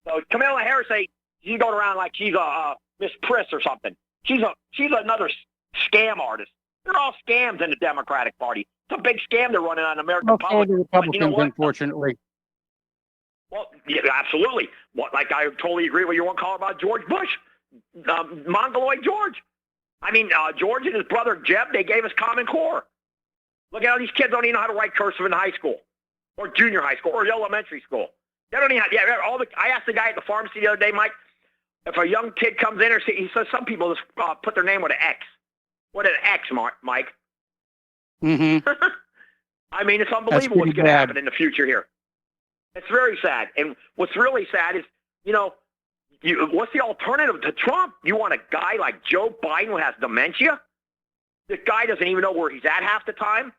So Kamala Harris, she's going around like she's a Miss Priss or something. She's another scam artist. They're all scams in the Democratic Party. It's a big scam they're running on American public. The Republicans, unfortunately. Well, yeah, absolutely. Like I totally agree with your one call about George Bush, Mongoloid George. George and his brother Jeb, they gave us Common Core. Look at how these kids don't even know how to write cursive in high school, or junior high school, or elementary school. They don't even I asked the guy at the pharmacy the other day, Mike, if a young kid comes in, he says some people just put their name with an X. What is an X, Mike? Mm-hmm. It's unbelievable what's going to happen in the future here. It's very sad. And what's really sad is, what's the alternative to Trump? You want a guy like Joe Biden who has dementia? This guy doesn't even know where he's at half the time.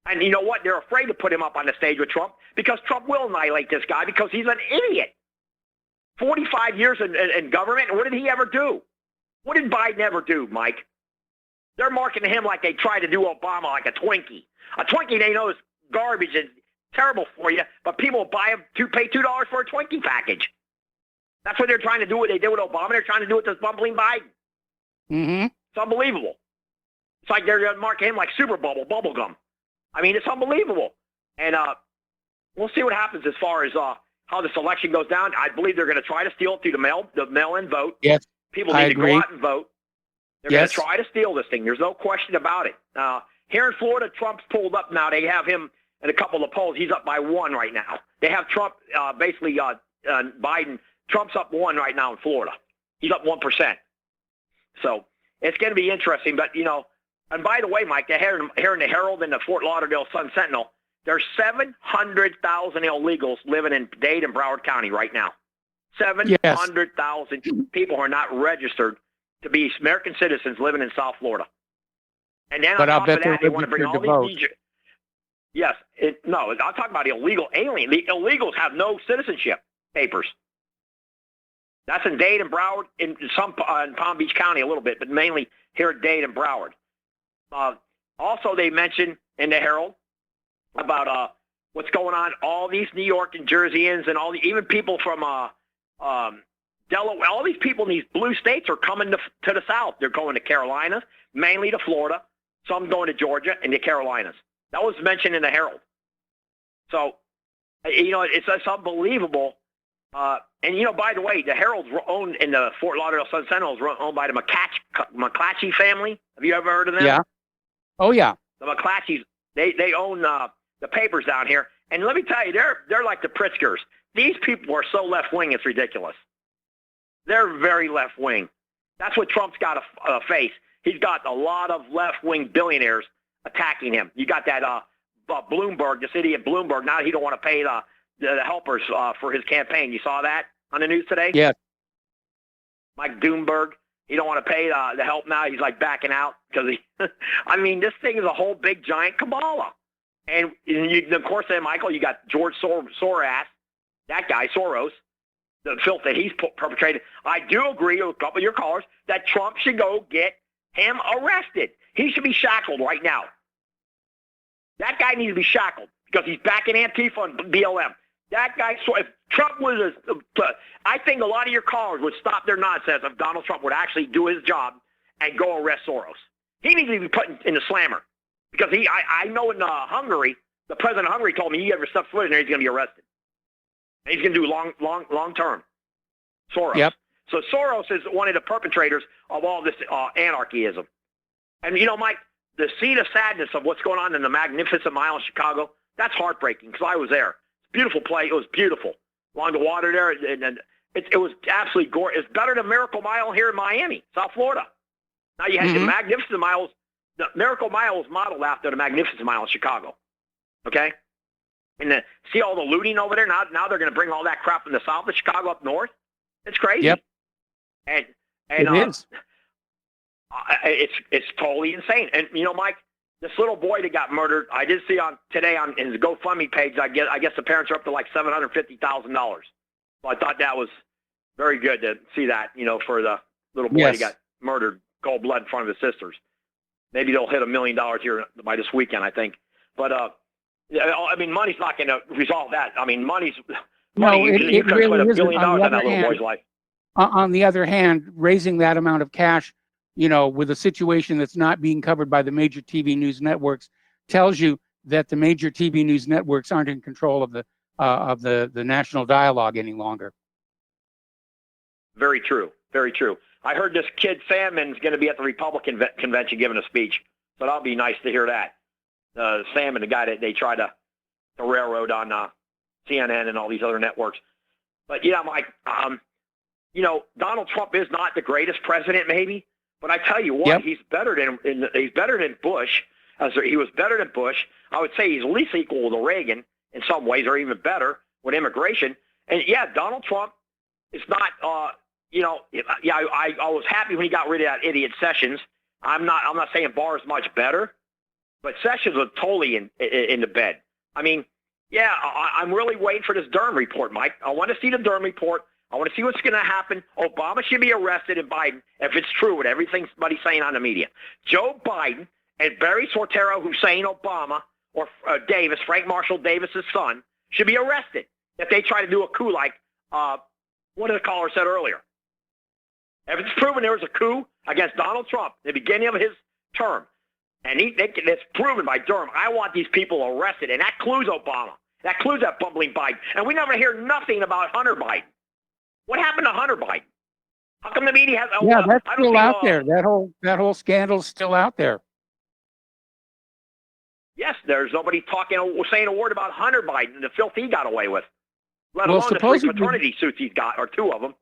And you know what? They're afraid to put him up on the stage with Trump because Trump will annihilate this guy because he's an idiot. 45 years in government, and what did he ever do? What did Biden ever do, Mike? They're marketing him like they tried to do Obama, like a Twinkie. A Twinkie they know is garbage and terrible for you, but people buy him to pay $2 for a Twinkie package. That's what they're trying to do. What they did with Obama, they're trying to do with this bumbling Biden. Mm-hmm. It's unbelievable. It's like they're marking him like Super Bubble gum. I mean, it's unbelievable. And we'll see what happens as far as how this election goes down. I believe they're going to try to steal it through the mail-in vote. Yes, people need to go out and vote. They're going Yes. to try to steal this thing. There's no question about it. Here in Florida, Trump's pulled up now. They have him in a couple of polls. He's up by 1 right now. They have Trump, Biden. Trump's up 1 right now in Florida. He's up 1%. So it's going to be interesting. But, you know, and by the way, Mike, here in the Herald and the Fort Lauderdale Sun-Sentinel, there's 700,000 illegals living in Dade and Broward County right now. 700,000 people are not registered to be American citizens living in South Florida. And then But on I'll top bet of that, they they're want to bring registered all to these vote. Yes. No, I'm talking about illegal alien. The illegals have no citizenship papers. That's in Dade and Broward, in Palm Beach County a little bit, but mainly here at Dade and Broward. Also, they mentioned in the Herald about what's going on. All these New York and Jerseyans and even people from Delaware, all these people in these blue states are coming to the South. They're going to Carolinas, mainly to Florida. Some going to Georgia and the Carolinas. That was mentioned in the Herald. So, you know, it's unbelievable. And, you know, by the way, the Herald's owned in the Fort Lauderdale Sun-Sentinel is owned by the McClatchy family. Have you ever heard of them? Yeah. Oh, yeah. The McClatchys, they own the papers down here. And let me tell you, they're like the Pritzkers. These people are so left-wing, it's ridiculous. They're very left-wing. That's what Trump's got to face. He's got a lot of left-wing billionaires attacking him. You got that Bloomberg, this idiot Bloomberg. Now he don't want to pay the helpers for his campaign. You saw that on the news today? Yes. Mike Bloomberg. He don't want to pay the help now. He's like backing out because I mean, this thing is a whole big giant Kabbalah. And of course, then Michael, you got George Soros, that guy Soros, the filth that he's perpetrated. I do agree with a couple of your callers that Trump should go get him arrested. He should be shackled right now. That guy needs to be shackled because he's backing Antifa and BLM. That guy, so if Trump was, I think a lot of your callers would stop their nonsense if Donald Trump would actually do his job and go arrest Soros. He needs to be put in the slammer because I know in Hungary, the president of Hungary told me he ever steps foot in there, he's going to be arrested. And he's going to do long term. Soros. Yep. So Soros is one of the perpetrators of all this anarchyism. And, you know, Mike, the seed of sadness of what's going on in the Magnificent Mile in Chicago, that's heartbreaking because I was there. It's a beautiful place. It was beautiful. Along the water there, and it was absolutely gorgeous. It's better than Miracle Mile here in Miami, South Florida. Now you had the Magnificent Miles. The Miracle Mile was modeled after the Magnificent Mile in Chicago. Okay? And see all the looting over there? Now they're going to bring all that crap from the south of Chicago up north? It's crazy. Yep. And It is. It's totally insane. And you know, Mike, this little boy that got murdered, I did see today on his GoFundMe page. I guess the parents are up to like $750,000. So I thought that was very good to see that. You know, for the little boy that got murdered, cold blood in front of his sisters. Maybe they'll hit $1 million here by this weekend, I think. But I mean, money's not going to resolve that. I mean, money. You could really put $1 isn't. billion on that little boy's life. On the other hand, raising that amount of cash, you know, with a situation that's not being covered by the major TV news networks, tells you that the major TV news networks aren't in control of the national dialogue any longer. Very true. Very true. I heard this kid Salmon's going to be at the Republican convention giving a speech, so that'll be nice to hear that. Salmon, the guy that they tried to railroad on CNN and all these other networks. But yeah, Mike, you know, Donald Trump is not the greatest president, maybe, but I tell you what, he's better than Bush. He was better than Bush. I would say he's at least equal to Reagan in some ways, or even better with immigration. And yeah, Donald Trump is not. You know, yeah, I was happy when he got rid of that idiot Sessions. I'm not saying Barr is much better, But Sessions was totally in the bed. I mean, yeah, I'm really waiting for this Durham report, Mike. I want to see the Durham report. I want to see what's going to happen. Obama should be arrested and Biden, if it's true what everything somebody's saying on the media. Joe Biden and Barry Soetoro Hussein Obama, or Davis, Frank Marshall Davis's son, should be arrested if they try to do a coup like one of the callers said earlier. If it's proven there was a coup against Donald Trump at the beginning of his term, and it's proven by Durham, I want these people arrested, and that clues Obama. That clues that bumbling Biden. And we never hear nothing about Hunter Biden. What happened to Hunter Biden? How come the media has? Yeah, that's still out there. That whole scandal's still out there. Yes, there's nobody saying a word about Hunter Biden and the filth he got away with, let alone the three fraternity suits he's got, or two of them.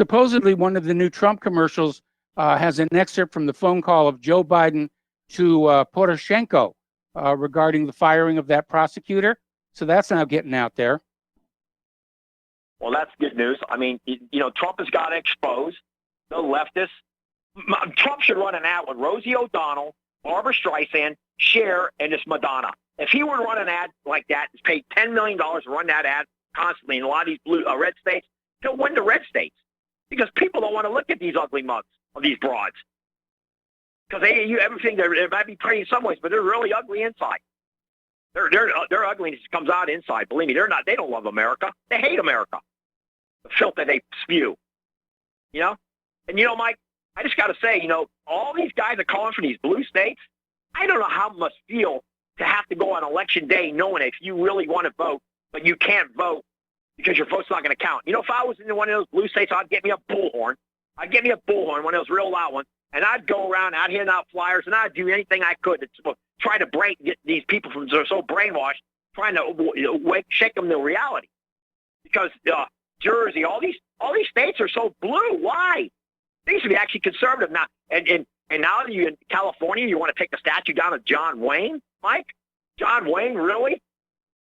Supposedly, one of the new Trump commercials has an excerpt from the phone call of Joe Biden to Poroshenko regarding the firing of that prosecutor. So that's now getting out there. Well, that's good news. I mean, Trump has got exposed. The leftists. Trump should run an ad with Rosie O'Donnell, Barbara Streisand, Cher, and this Madonna. If he were to run an ad like that, is paid $10 million to run that ad constantly in a lot of these red states, he'll win the red states. Because people don't want to look at these ugly mugs of these broads. Because everything, they might be pretty in some ways, but they're really ugly inside. Their ugliness comes out inside. Believe me, they don't love America. They hate America. The filth that they spew. And Mike, I just got to say, all these guys are calling for these blue states. I don't know how it must feel to have to go on election day knowing if you really want to vote, but you can't vote because your vote's not going to count. If I was in one of those blue states, I'd get me a bullhorn. One of those real loud ones, and I'd go around, I'd hand out flyers, and I'd do anything I could to try to get these people from they're so brainwashed, trying to shake them to reality. Because Jersey, all these states are so blue. Why? They used to be actually conservative now. And now you in California, you want to take the statue down of John Wayne, Mike? John Wayne, really?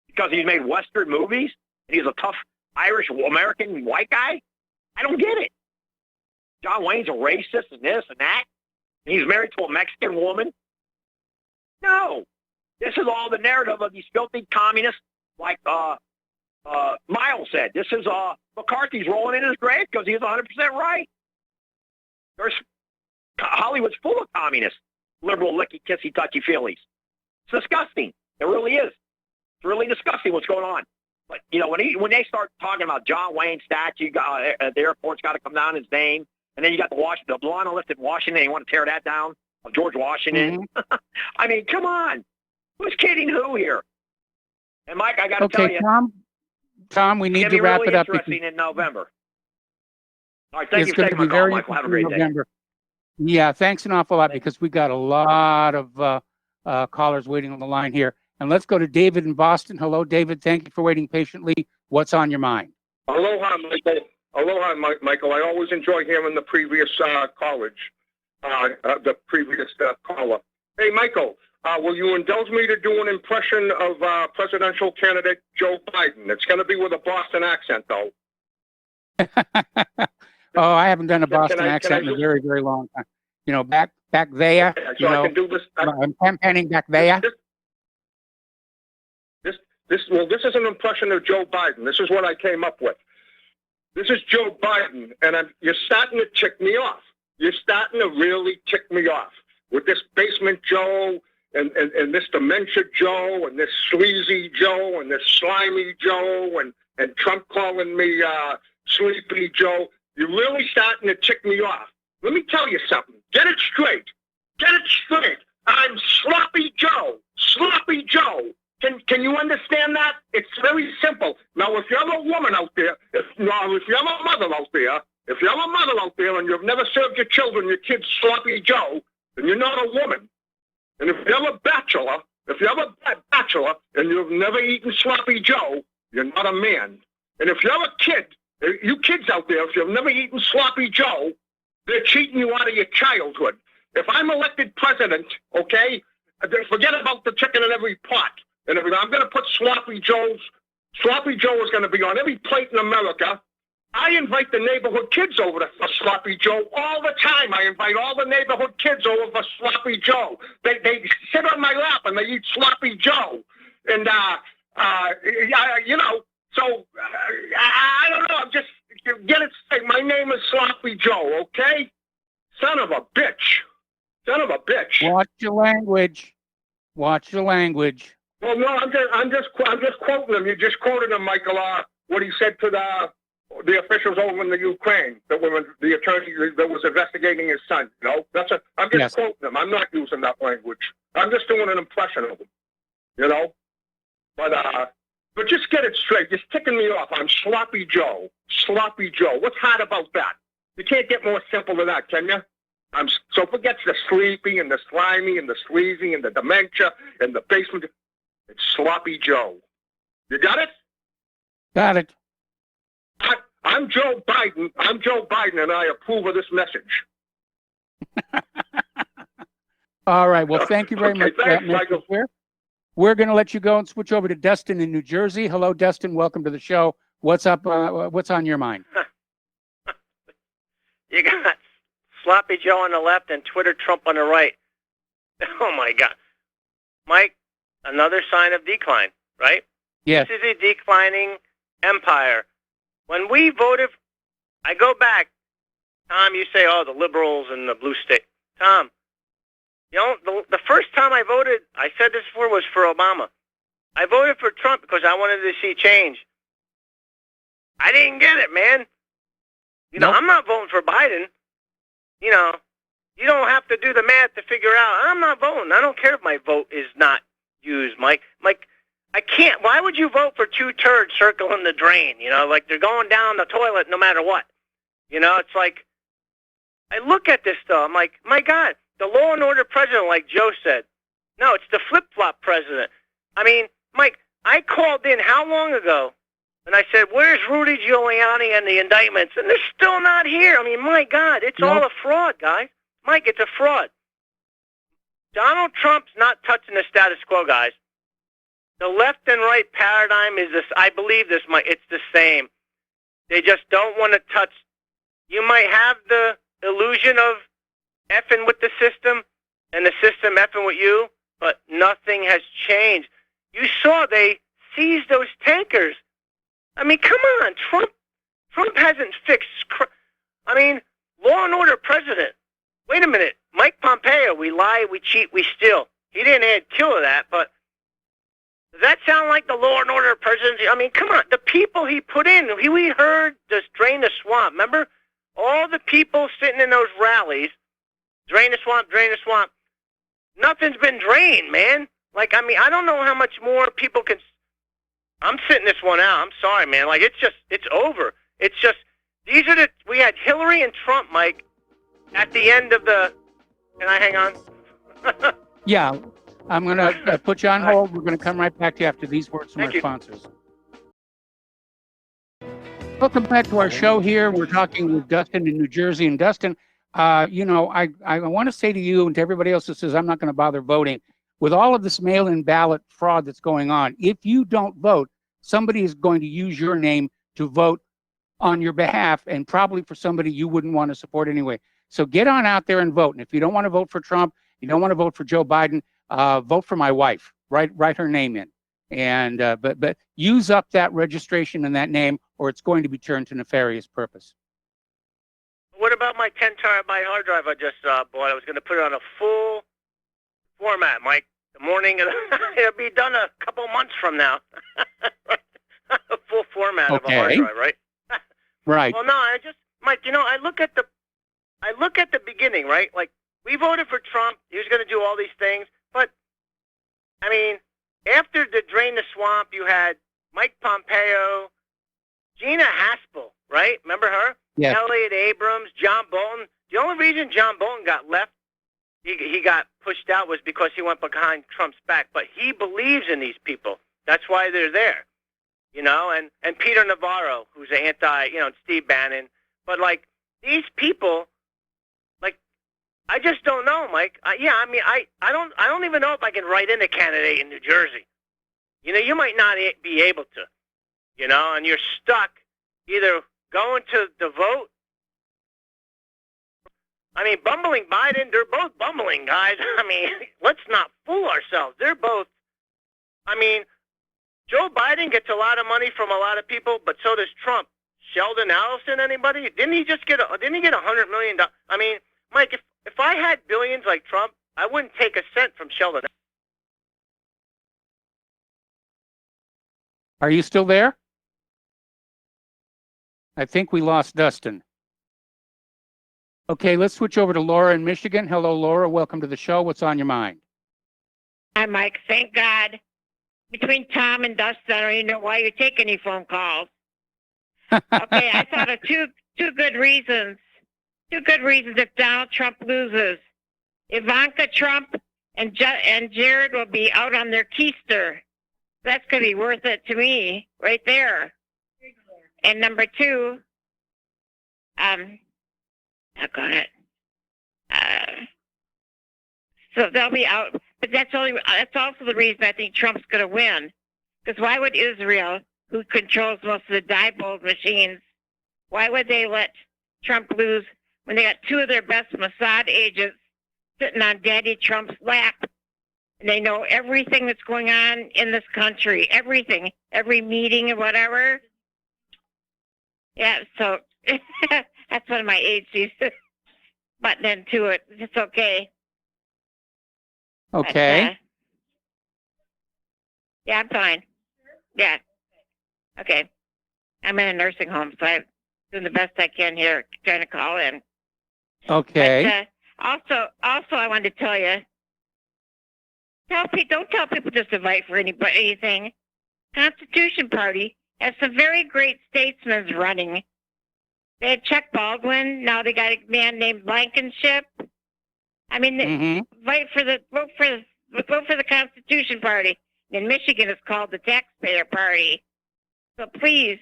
Because he's made Western movies? And he's a tough Irish American white guy? I don't get it. John Wayne's a racist and this and that. And he's married to a Mexican woman. No. This is all the narrative of these filthy communists, like Miles said. This is McCarthy's rolling in his grave because he's 100% right. Hollywood's full of communists, liberal, licky, kissy, touchy-feelies. It's disgusting. It really is. It's really disgusting what's going on. But, when they start talking about John Wayne statue, the airport's got to come down his name, and then you got the blonde lifted Washington, you want to tear that down, of George Washington. Mm-hmm. I mean, come on. Who's kidding who here? And, Mike, I got to tell you. Tom, we need to wrap it up. Interesting in November. All right, thank you for taking my call, Michael. Have a great day. Yeah, thanks an awful lot because we got a lot of callers waiting on the line here. And let's go to David in Boston. Hello, David. Thank you for waiting patiently. What's on your mind? Aloha, Michael. Aloha, Michael. I always enjoy hearing the previous caller. Hey, Michael, will you indulge me to do an impression of presidential candidate Joe Biden? It's going to be with a Boston accent, though. Oh, I haven't done a Boston accent in a very, very long time. Back there. Okay, so I can do this. I'm campaigning back there. This is an impression of Joe Biden. This is what I came up with. This is Joe Biden, and you're starting to tick me off. You're starting to really tick me off with this basement Joe and this dementia Joe and this sleazy Joe and this slimy Joe and Trump calling me Sleepy Joe. You're really starting to tick me off. Let me tell you something. Get it straight. Get it straight. I'm Sloppy Joe. Sloppy Joe. Can you understand that? It's very simple. Now, if you're a woman out there, if you're a mother out there, and you've never served your children, your kids Sloppy Joe, then you're not a woman. And if you're a bachelor, and you've never eaten Sloppy Joe, you're not a man. And if you're a kid, you kids out there, if you've never eaten Sloppy Joe, they're cheating you out of your childhood. If I'm elected president, okay, forget about the chicken in every pot. And I'm going to put Sloppy Joe is going to be on every plate in America. I invite the neighborhood kids over for Sloppy Joe all the time. I invite all the neighborhood kids over for Sloppy Joe. They sit on my lap and they eat Sloppy Joe. And, you know, so I don't know. I'm just, get it straight. My name is Sloppy Joe, okay? Son of a bitch. Son of a bitch. Watch your language. Watch your language. Well, no, I'm just quoting him. You just quoted him, Michael. What he said to the officials over in the Ukraine, the attorney that was investigating his son. You know, I'm just quoting him. I'm not using that language. I'm just doing an impression of him. You know, but just get it straight. Just ticking me off. I'm Sloppy Joe. Sloppy Joe. What's hard about that? You can't get more simple than that, can you? So forget the sleepy and the slimy and the sleazy and the dementia and the basement. It's Sloppy Joe. You got it? Got it. I'm Joe Biden. I'm Joe Biden, and I approve of this message. All right. Well, thank you very much for that, Thanks, Michael. Mr. We're going to let you go and switch over to Dustin in New Jersey. Hello, Dustin. Welcome to the show. What's up? What's on your mind? You got Sloppy Joe on the left and Twitter Trump on the right. Oh, my God. Mike, another sign of decline, right? Yes. This is a declining empire. When we voted, I go back. Tom, you say, oh, the liberals and the blue state. Tom, you know, the first time I voted, I said this before, was for Obama. I voted for Trump because I wanted to see change. I didn't get it, man. You know, I'm not voting for Biden. You know, you don't have to do the math to figure out. I'm not voting. I don't care if my vote is not used, Mike. Mike, I can't. Why would you vote for two turds circling the drain? You know, like they're going down the toilet no matter what. You know, it's like, I look at this though. I'm like, my God, the law and order president, like Joe said. No, it's the flip-flop president. I mean, Mike, I called in how long ago? And I said, where's Rudy Giuliani and the indictments? And they're still not here. I mean, my God, it's all a fraud, guys. Mike, it's a fraud. Donald Trump's not touching the status quo, guys. The left and right paradigm is this. I believe this, Mike. It's the same. They just don't want to touch. You might have the illusion of effing with the system and the system effing with you, but nothing has changed. You saw they seized those tankers. I mean, come on, Trump hasn't fixed. I mean, law and order president. Wait a minute, Mike Pompeo. We lie, we cheat, we steal. He didn't add kill to that, but does that sound like the law and order president? I mean, come on, the people he put in. We heard just drain the swamp. Remember, all the people sitting in those rallies, drain the swamp, drain the swamp. Nothing's been drained, man. Like, I mean, I don't know how much more people can. I'm sitting this one out. I'm sorry, man. Like, it's over. It's just, we had Hillary and Trump, Mike, at the end of the, can I hang on? Yeah, I'm going to put you on hold. We're going to come right back to you after these words from our sponsors. Welcome back to our show here. We're talking with Dustin in New Jersey. And Dustin, you know, I want to say to you and to everybody else that says I'm not going to bother voting, with all of this mail-in ballot fraud that's going on, if you don't vote, somebody is going to use your name to vote on your behalf, and probably for somebody you wouldn't want to support anyway. So get on out there and vote. And if you don't want to vote for Trump, you don't want to vote for Joe Biden, vote for my wife. Write her name in. And but use up that registration and that name, or it's going to be turned to nefarious purpose. What about my 10 terabyte hard drive I just bought? I was going to put it on a full format, Mike. The morning, it'll be done a couple months from now. A full format of a hard drive, right? Right. Well, no, Mike, you know, I look at the beginning, right? Like, we voted for Trump. He was going to do all these things. But, I mean, after the drain the swamp, you had Mike Pompeo, Gina Haspel, right? Remember her? Yes. Elliot Abrams, John Bolton. The only reason John Bolton got left, he got pushed out, was because he went behind Trump's back. But he believes in these people. That's why they're there. You know, and Peter Navarro, who's and Steve Bannon. But, like, these people, like, I just don't know, Mike. I don't even know if I can write in a candidate in New Jersey. You know, you might not be able to, you know, and you're stuck either going to the vote. I mean, bumbling Biden, they're both bumbling, guys. I mean, let's not fool ourselves. They're both, I mean, Joe Biden gets a lot of money from a lot of people, but so does Trump. Sheldon Allison, anybody? Didn't he get $100 million? I mean, Mike, if I had billions like Trump, I wouldn't take a cent from Sheldon. Are you still there? I think we lost Dustin. Okay, let's switch over to Laura in Michigan. Hello, Laura. Welcome to the show. What's on your mind? Hi, Mike. Thank God. Between Tom and Dustin, I don't even know why you take any phone calls. Okay, I thought of two good reasons. Two good reasons if Donald Trump loses. Ivanka Trump and Jared will be out on their keister. That's going to be worth it to me, right there. And number two, so they'll be out. But that's also the reason I think Trump's going to win. Because why would Israel, who controls most of the Diebold machines, why would they let Trump lose when they got two of their best Mossad agents sitting on Daddy Trump's lap? And they know everything that's going on in this country, everything, every meeting and whatever. Yeah, so that's one of my aides. She's butting into it. It's okay. Okay. But, yeah, I'm fine. Yeah. Okay. I'm in a nursing home, so I'm doing the best I can here, trying to call in. Okay. But, also, I wanted to tell you, don't tell people just to vote for anything. Constitution Party has some very great statesmen running. They had Chuck Baldwin. Now they got a man named Blankenship. I mean, vote for the Constitution Party. In Michigan, it's called the Taxpayer Party. So please,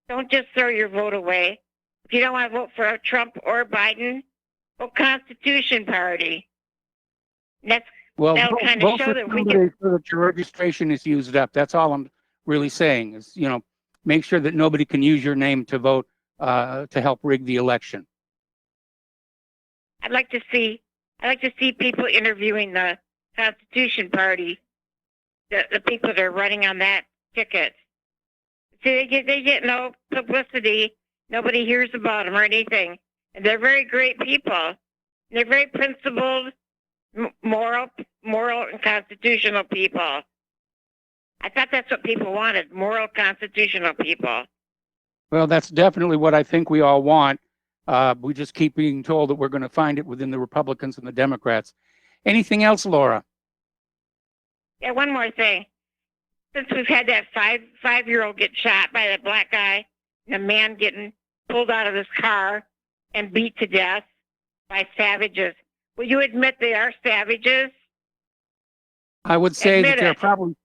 don't just throw your vote away. If you don't want to vote for Trump or Biden, vote Constitution Party. And that'll kind of show that we can. So that your registration is used up. That's all I'm really saying. Is make sure that nobody can use your name to vote to help rig the election. I'd like to see people interviewing the Constitution Party, the people that are running on that ticket. See, they get no publicity. Nobody hears about them or anything. And they're very great people. They're very principled, moral, and constitutional people. I thought that's what people wanted, moral, constitutional people. Well, that's definitely what I think we all want. We just keep being told that we're going to find it within the Republicans and the Democrats. Anything else, Laura? Yeah, one more thing. Since we've had that five-year-old get shot by that black guy, and a man getting pulled out of his car and beat to death by savages, will you admit they are savages? I would say that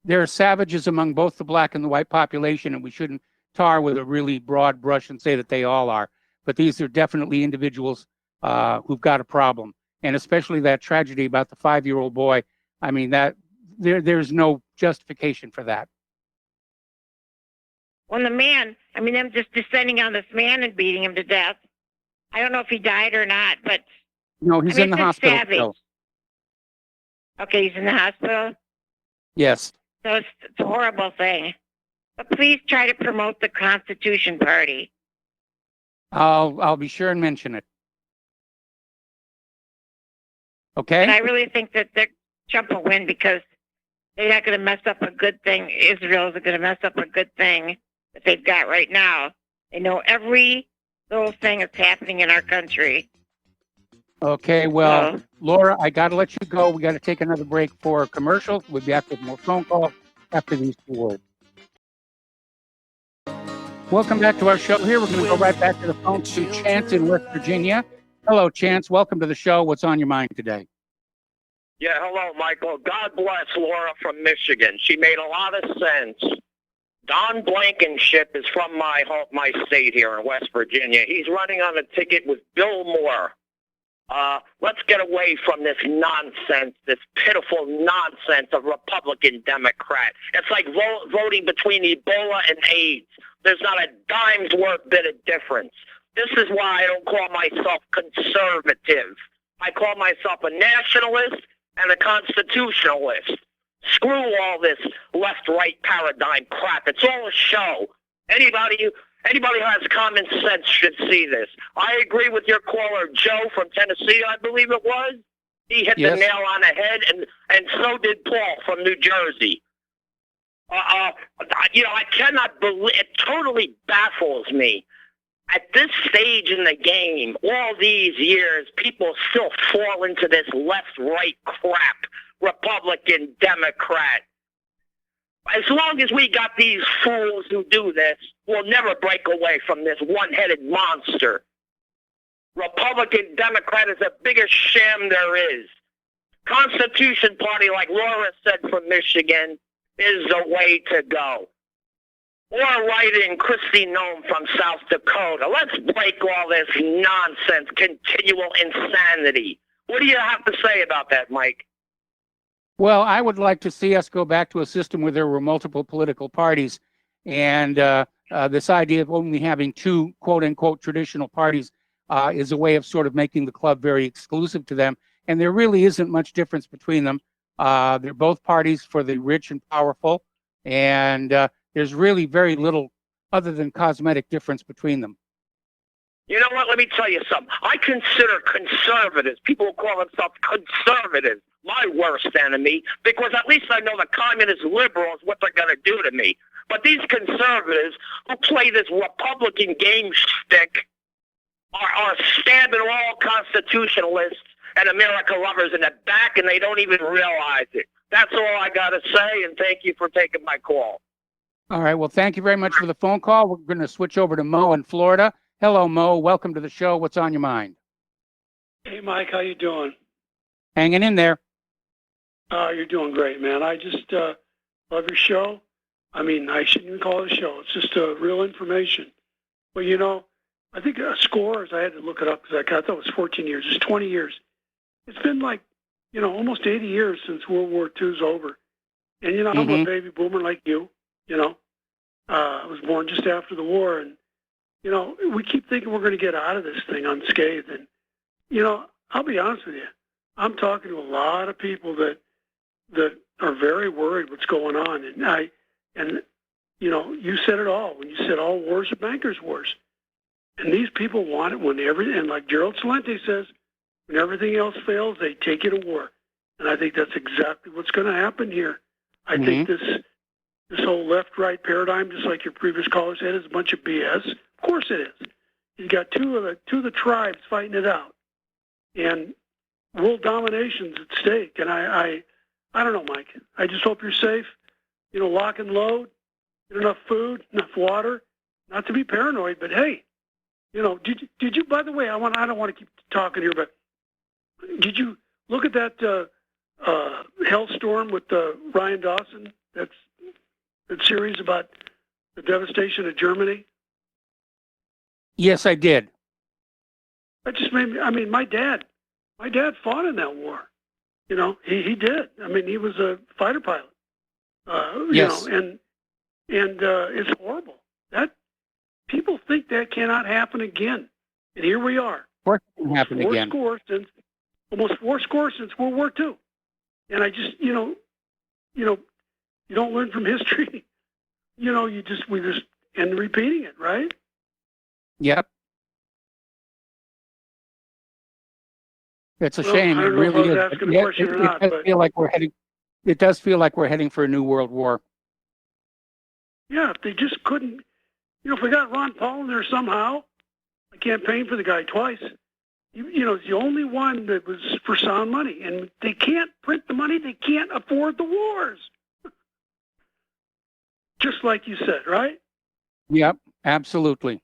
there are savages among both the black and the white population, and we shouldn't tar with a really broad brush and say that they all are. But these are definitely individuals who've got a problem, and especially that tragedy about the 5-year-old boy. I mean, that there's no justification for that. Well, them just descending on this man and beating him to death. I don't know if he died or not, but no, he's in the hospital still. Okay, he's in the hospital? Yes. So it's a horrible thing. But please try to promote the Constitution Party. I'll be sure and mention it. Okay. And I really think that Trump will win because they're not going to mess up a good thing. Israel isn't going to mess up a good thing that they've got right now. They know every little thing that's happening in our country. Okay, well, Laura, I got to let you go. We got to take another break for commercials. We'll be back with more phone calls after these 2 words. Welcome back to our show here. We're going to go right back to the phone to Chance in West Virginia. Hello, Chance. Welcome to the show. What's on your mind today? Yeah, hello, Michael. God bless Laura from Michigan. She made a lot of sense. Don Blankenship is from my state here in West Virginia. He's running on a ticket with Bill Moore. Let's get away from this nonsense, this pitiful nonsense of Republican Democrat. It's like voting between Ebola and AIDS. There's not a dime's worth bit of difference. This is why I don't call myself conservative. I call myself a nationalist and a constitutionalist. Screw all this left-right paradigm crap. It's all a show. Anybody who has common sense should see this. I agree with your caller, Joe from Tennessee, I believe it was. He hit the nail on the head, and so did Paul from New Jersey. I cannot believe, it totally baffles me. At this stage in the game, all these years, people still fall into this left-right crap, Republican, Democrat. As long as we got these fools who do this, we'll never break away from this one-headed monster. Republican, Democrat is the biggest sham there is. Constitution Party, like Laura said from Michigan, is the way to go. Or write-in Christy Nome from South Dakota. Let's break all this nonsense, continual insanity. What do you have to say about that, Mike? Well, I would like to see us go back to a system where there were multiple political parties, and this idea of only having two quote-unquote traditional parties is a way of sort of making the club very exclusive to them, and there really isn't much difference between them. They're both parties for the rich and powerful, and there's really very little other than cosmetic difference between them. You know what? Let me tell you something. I consider conservatives, people who call themselves conservatives, my worst enemy, because at least I know the communist liberals what they're going to do to me. But these conservatives who play this Republican game shtick are stabbing all constitutionalists and America lovers in the back, and they don't even realize it. That's all I got to say, and thank you for taking my call. All right. Well, thank you very much for the phone call. We're going to switch over to Mo in Florida. Hello, Mo. Welcome to the show. What's on your mind? Hey, Mike. How you doing? Hanging in there. You're doing great, man. I just love your show. I mean, I shouldn't even call it a show. It's just real information. But, you know, I think scores, I had to look it up because I thought it was 14 years. It's 20 years. It's been like, you know, almost 80 years since World War II's over. And, you know, I'm a baby boomer like you, you know. I was born just after the war. And, you know, we keep thinking we're going to get out of this thing unscathed. And, you know, I'll be honest with you. I'm talking to a lot of people that are very worried what's going on. And you know, you said it all when you said all wars are bankers' wars. And these people want it and like Gerald Celente says, when everything else fails, they take you to war. And I think that's exactly what's going to happen here. I think this whole left-right paradigm, just like your previous caller said, is a bunch of BS. Of course it is. You got two of the tribes fighting it out, and world domination's at stake. And I don't know, Mike. I just hope you're safe. You know, lock and load, get enough food, enough water. Not to be paranoid, but hey, you know, did you? By the way, I don't want to keep talking here, but did you look at that Hellstorm with Ryan Dawson? That series about the devastation of Germany. Yes, I did. That just made me. I mean, my dad fought in that war. You know, he did. I mean, he was a fighter pilot. Yes. You know, and it's horrible. That people think that cannot happen again, and here we are. Of course, it can happen again. Almost four scores since World War II, and I just, you know, you don't learn from history. You know, we just end repeating it, right? Yep. It's a shame. It really is. It does feel like we're heading for a new world war. Yeah, if they just couldn't, you know, if we got Ron Paul in there somehow, I campaigned for the guy twice. You know, it's the only one that was for sound money, and they can't print the money. They can't afford the wars. Just like you said, right? Yep, absolutely.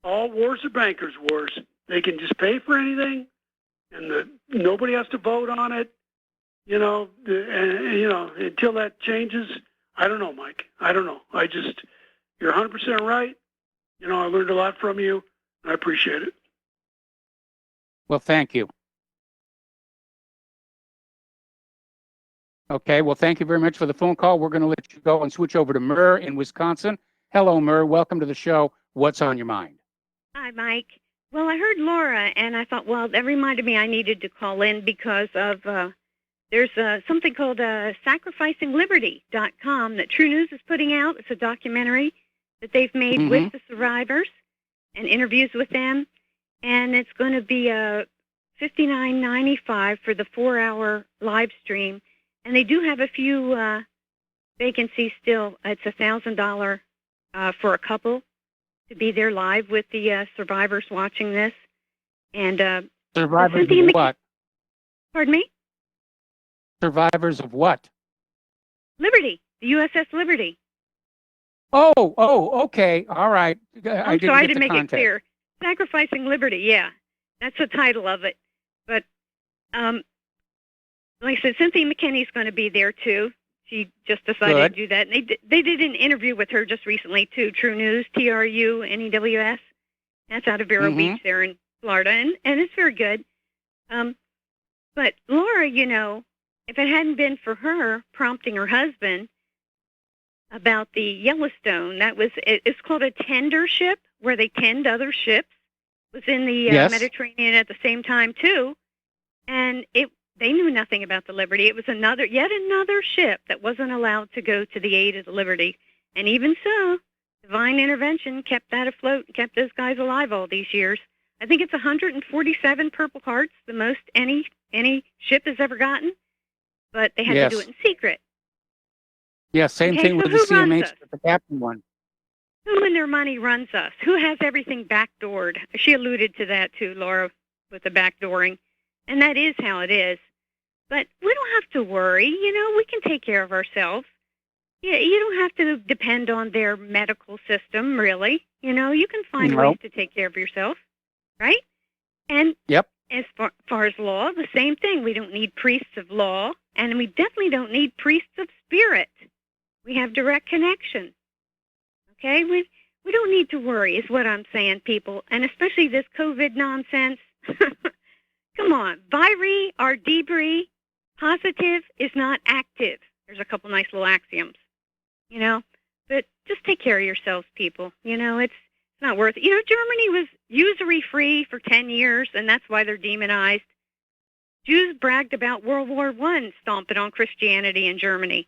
All wars are bankers' wars. They can just pay for anything, and nobody has to vote on it. You know, until that changes, I don't know, Mike. I don't know. You're 100% right. You know, I learned a lot from you, and I appreciate it. Well, thank you. Okay, well, thank you very much for the phone call. We're going to let you go and switch over to Murr in Wisconsin. Hello, Murr. Welcome to the show. What's on your mind? Hi, Mike. Well, I heard Laura, and I thought, well, that reminded me I needed to call in because of there's something called sacrificingliberty.com that True News is putting out. It's a documentary that they've made with the survivors and interviews with them, and it's going to be $59.95 for the 4-hour live stream. And they do have a few vacancies still. It's $1,000 for a couple to be there live with the survivors watching this. And survivors of what? Pardon me? Survivors of what? Liberty, the USS Liberty. Oh, okay. All right. I didn't make it clear. Sacrificing Liberty, yeah. That's the title of it. But like I said, Cynthia McKinney's going to be there, too. She just decided to do that. And they did an interview with her just recently, too. True News, TRUNEWS. That's out of Vero Beach there in Florida. And it's very good. But Laura, you know, if it hadn't been for her prompting her husband about the Yellowstone, it's called a tender ship, where they tend other ships. It was in the Mediterranean at the same time, too. And they knew nothing about the Liberty. It was yet another ship that wasn't allowed to go to the aid of the Liberty. And even so, divine intervention kept that afloat and kept those guys alive all these years. I think it's 147 Purple Hearts, the most any ship has ever gotten. But they had to do it in secret. Yeah, same thing with the CMH, with the captain one. Who in their money runs us? Who has everything backdoored? She alluded to that too, Laura, with the backdooring. And that is how it is. But we don't have to worry. You know, we can take care of ourselves. Yeah, you don't have to depend on their medical system, really. You know, you can find ways to take care of yourself, right? And as far as law, the same thing. We don't need priests of law, and we definitely don't need priests of spirit. We have direct connection. Okay? We don't need to worry, is what I'm saying, people. And especially this COVID nonsense. Come on. Viri are debris. Positive is not active. There's a couple nice little axioms, you know. But just take care of yourselves, people. You know, it's not worth it. You know, Germany was usury-free for 10 years, and that's why they're demonized. Jews bragged about World War I stomping on Christianity in Germany.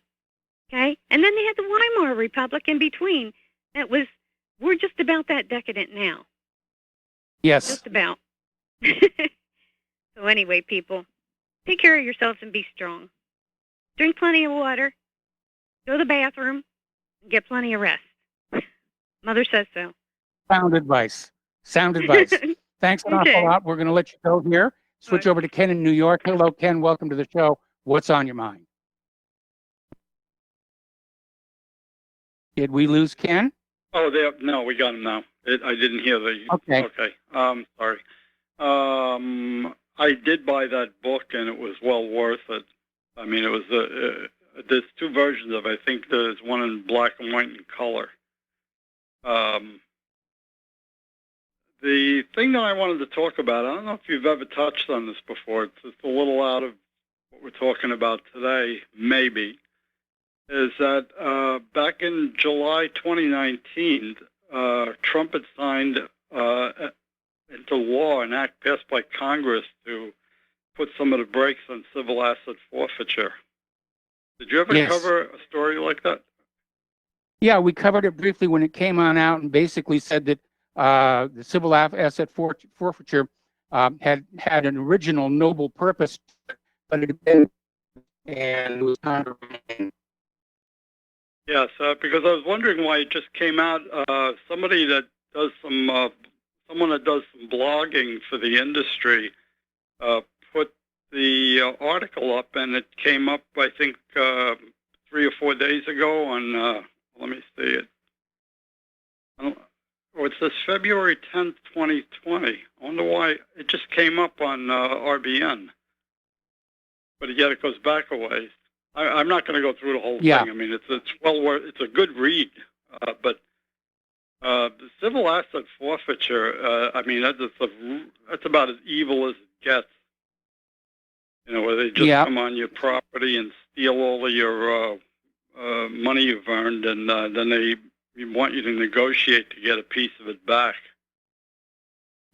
Okay? And then they had the Weimar Republic in between. We're just about that decadent now. Yes. Just about. So anyway, people, take care of yourselves and be strong. Drink plenty of water. Go to the bathroom. And get plenty of rest. Mother says so. Sound advice. Thanks an awful lot. We're going to let you go here. Switch over to Ken in New York. Hello, Ken. Welcome to the show. What's on your mind? Did we lose Ken? Oh, no, we got him now. I didn't hear the... Okay. Sorry. I did buy that book, and it was well worth it. I mean, it was... there's two versions of it. I think there's one in black and white and color. The thing that I wanted to talk about, I don't know if you've ever touched on this before. It's a little out of what we're talking about today, maybe, is that back in July 2019, Trump had signed into law an act passed by Congress to put some of the brakes on civil asset forfeiture. Did you ever cover a story like that? Yeah, we covered it briefly when it came on out and basically said that the civil asset forfeiture had an original noble purpose, but it didn't, and it was time to remain. Yes, because I was wondering why it just came out. Someone that does some blogging for the industry put the article up, and it came up, I think, 3 or 4 days ago on, let me see it. It says February 10th, 2020. I wonder why it just came up on RBN. But yet it goes back a ways. I'm not going to go through the whole thing. I mean, it's well worth. It's a good read, but the civil asset forfeiture. I mean, that's about as evil as it gets. You know, where they just come on your property and steal all of your money you've earned, and then they want you to negotiate to get a piece of it back.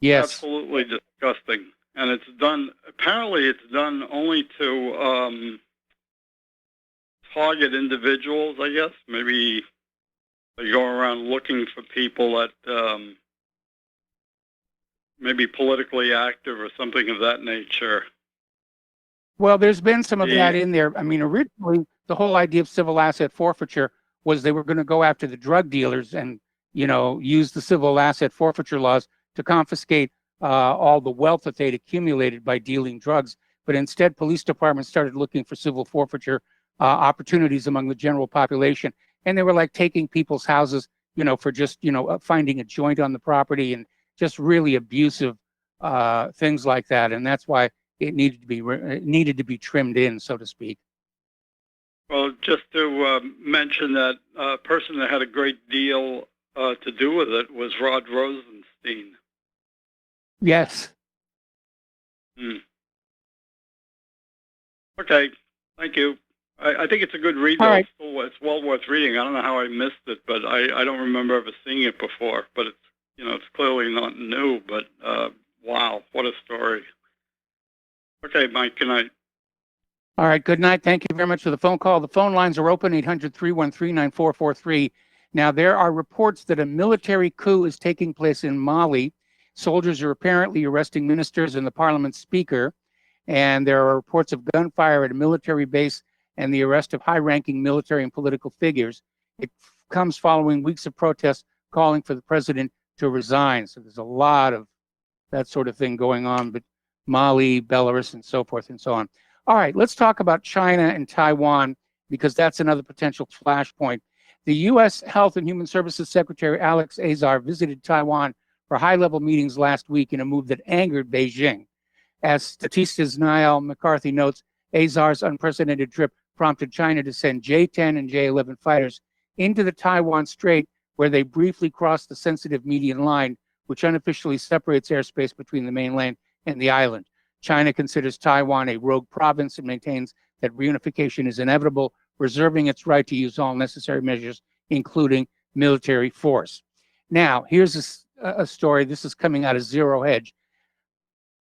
Yes. Absolutely disgusting. And it's done, apparently it's done only to target individuals, I guess. Maybe they go around looking for people that maybe politically active or something of that nature. Well, there's been some of that in there. I mean, originally, the whole idea of civil asset forfeiture was they were going to go after the drug dealers and, use the civil asset forfeiture laws to confiscate all the wealth that they'd accumulated by dealing drugs. But instead, police departments started looking for civil forfeiture opportunities among the general population. And they were like taking people's houses, for just, finding a joint on the property and just really abusive things like that. And that's why it needed to be trimmed in, so to speak. Well, just to mention that a person that had a great deal to do with it was Rod Rosenstein. Yes. Okay, thank you. I think it's a good read, though. Right. It's well worth reading. I don't know how I missed it, but I don't remember ever seeing it before. But it's it's clearly not new. But wow, what a story. Okay, Mike, good night. All right, good night. Thank you very much for the phone call. The phone lines are open, 800-313-9443. Now, there are reports that a military coup is taking place in Mali. Soldiers are apparently arresting ministers and the parliament speaker. And there are reports of gunfire at a military base and the arrest of high-ranking military and political figures. It comes following weeks of protests calling for the president to resign. So there's a lot of that sort of thing going on, but Mali, Belarus, and so forth and so on. All right, let's talk about China and Taiwan, because that's another potential flashpoint. The U.S. Health and Human Services Secretary Alex Azar visited Taiwan for high-level meetings last week in a move that angered Beijing. As Statista's Niall McCarthy notes, Azar's unprecedented trip prompted China to send J-10 and J-11 fighters into the Taiwan Strait, where they briefly crossed the sensitive median line, which unofficially separates airspace between the mainland and the island. China considers Taiwan a rogue province and maintains that reunification is inevitable, reserving its right to use all necessary measures, including military force. Now, here's a story. This is coming out of Zero Hedge.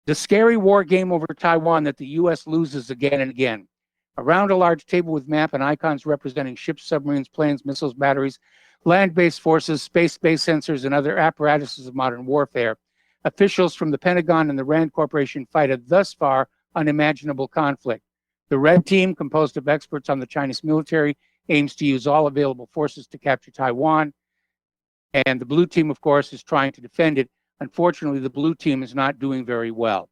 The scary war game over Taiwan that the U.S. loses again and again. Around a large table with map and icons representing ships, submarines, planes, missiles, batteries, land-based forces, space-based sensors, and other apparatuses of modern warfare, officials from the Pentagon and the RAND Corporation fight a thus far unimaginable conflict. The Red Team, composed of experts on the Chinese military, aims to use all available forces to capture Taiwan. And the Blue Team, of course, is trying to defend it. Unfortunately, the Blue Team is not doing very well.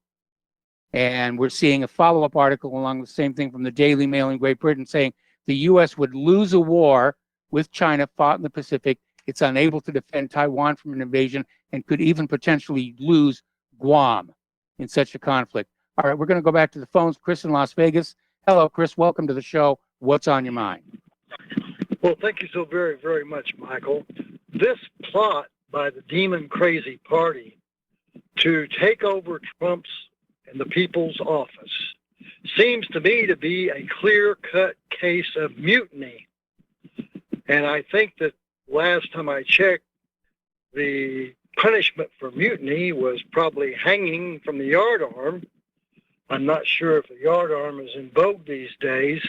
And we're seeing a follow-up article along the same thing from the Daily Mail in Great Britain saying the U.S. would lose a war with China fought in the Pacific. It's unable to defend Taiwan from an invasion and could even potentially lose Guam in such a conflict. All right, we're going to go back to the phones. Chris in Las Vegas. Hello, Chris. Welcome to the show. What's on your mind? Well, thank you so very, very much, Michael. This plot by the demon crazy party to take over Trump's and the people's office seems to me to be a clear-cut case of mutiny. And I think that last time I checked, the punishment for mutiny was probably hanging from the yardarm. I'm not sure if the yardarm is in vogue these days,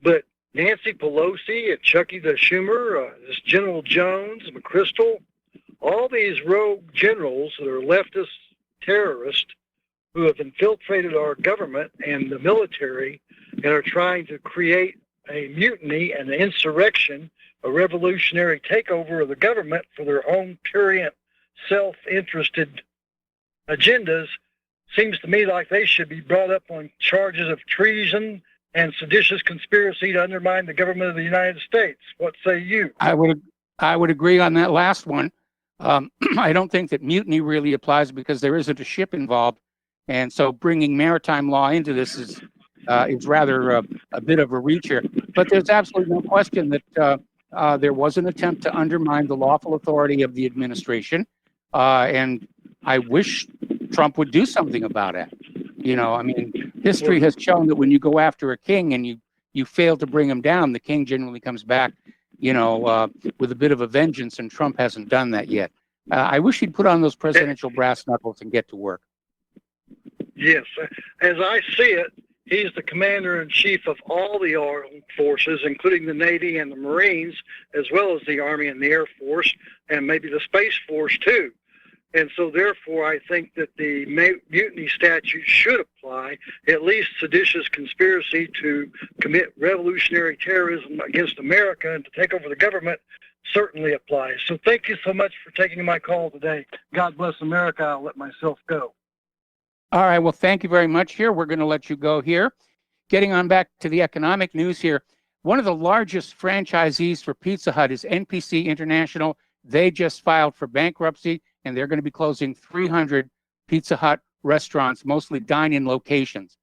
but Nancy Pelosi and Chucky the Schumer, this General Jones, McChrystal, all these rogue generals that are leftist terrorists who have infiltrated our government and the military and are trying to create a mutiny and an insurrection, a revolutionary takeover of the government for their own prurient, self-interested agendas, seems to me like they should be brought up on charges of treason and seditious conspiracy to undermine the government of the United States. What say you? I would agree on that last one. I don't think that mutiny really applies because there isn't a ship involved, and so bringing maritime law into this is rather a bit of a reach here. But there's absolutely no question that there was an attempt to undermine the lawful authority of the administration, and I wish Trump would do something about it. You know, I mean, history has shown that when you go after a king and you you fail to bring him down, the king generally comes back, with a bit of a vengeance, and Trump hasn't done that yet. I wish he'd put on those presidential brass knuckles and get to work. Yes, as I see it, he's the commander-in-chief of all the armed forces, including the Navy and the Marines, as well as the Army and the Air Force, and maybe the Space Force, too. And so, therefore, I think that the mutiny statute should apply. At least seditious conspiracy to commit revolutionary terrorism against America and to take over the government certainly applies. So thank you so much for taking my call today. God bless America. I'll let myself go. All right. Well, thank you very much here. We're going to let you go here. Getting on back to the economic news here. One of the largest franchisees for Pizza Hut is NPC International. They just filed for bankruptcy, and they're going to be closing 300 Pizza Hut restaurants, mostly dine-in locations.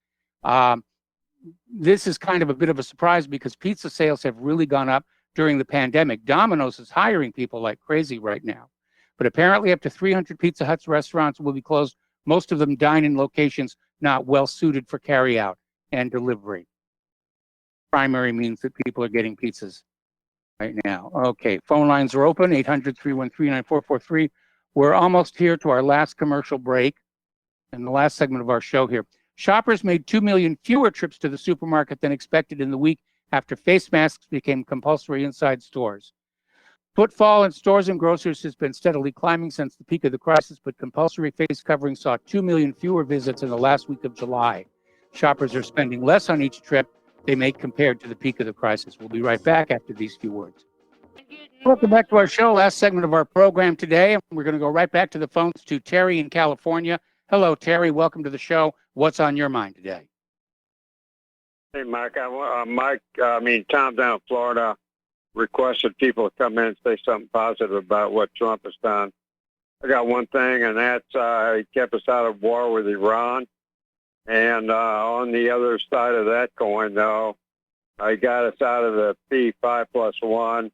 This is kind of a bit of a surprise because pizza sales have really gone up during the pandemic. Domino's is hiring people like crazy right now. But apparently up to 300 Pizza Hut's restaurants will be closed, most of them dine-in locations not well suited for carry-out and delivery. Primary means that people are getting pizzas right now. Okay, phone lines are open, 800-313-9443. We're almost here to our last commercial break and the last segment of our show here. Shoppers made 2 million fewer trips to the supermarket than expected in the week after face masks became compulsory inside stores. Footfall in stores and grocers has been steadily climbing since the peak of the crisis, but compulsory face covering saw 2 million fewer visits in the last week of July. Shoppers are spending less on each trip they make compared to the peak of the crisis. We'll be right back after these few words. Welcome back to our show, last segment of our program today. We're going to go right back to the phones to Terry in California. Hello, Terry. Welcome to the show. What's on your mind today? Hey, Mike. Tom down in Florida requested people to come in and say something positive about what Trump has done. I got one thing, and that's he kept us out of war with Iran. And on the other side of that coin, though, he got us out of the P5+1,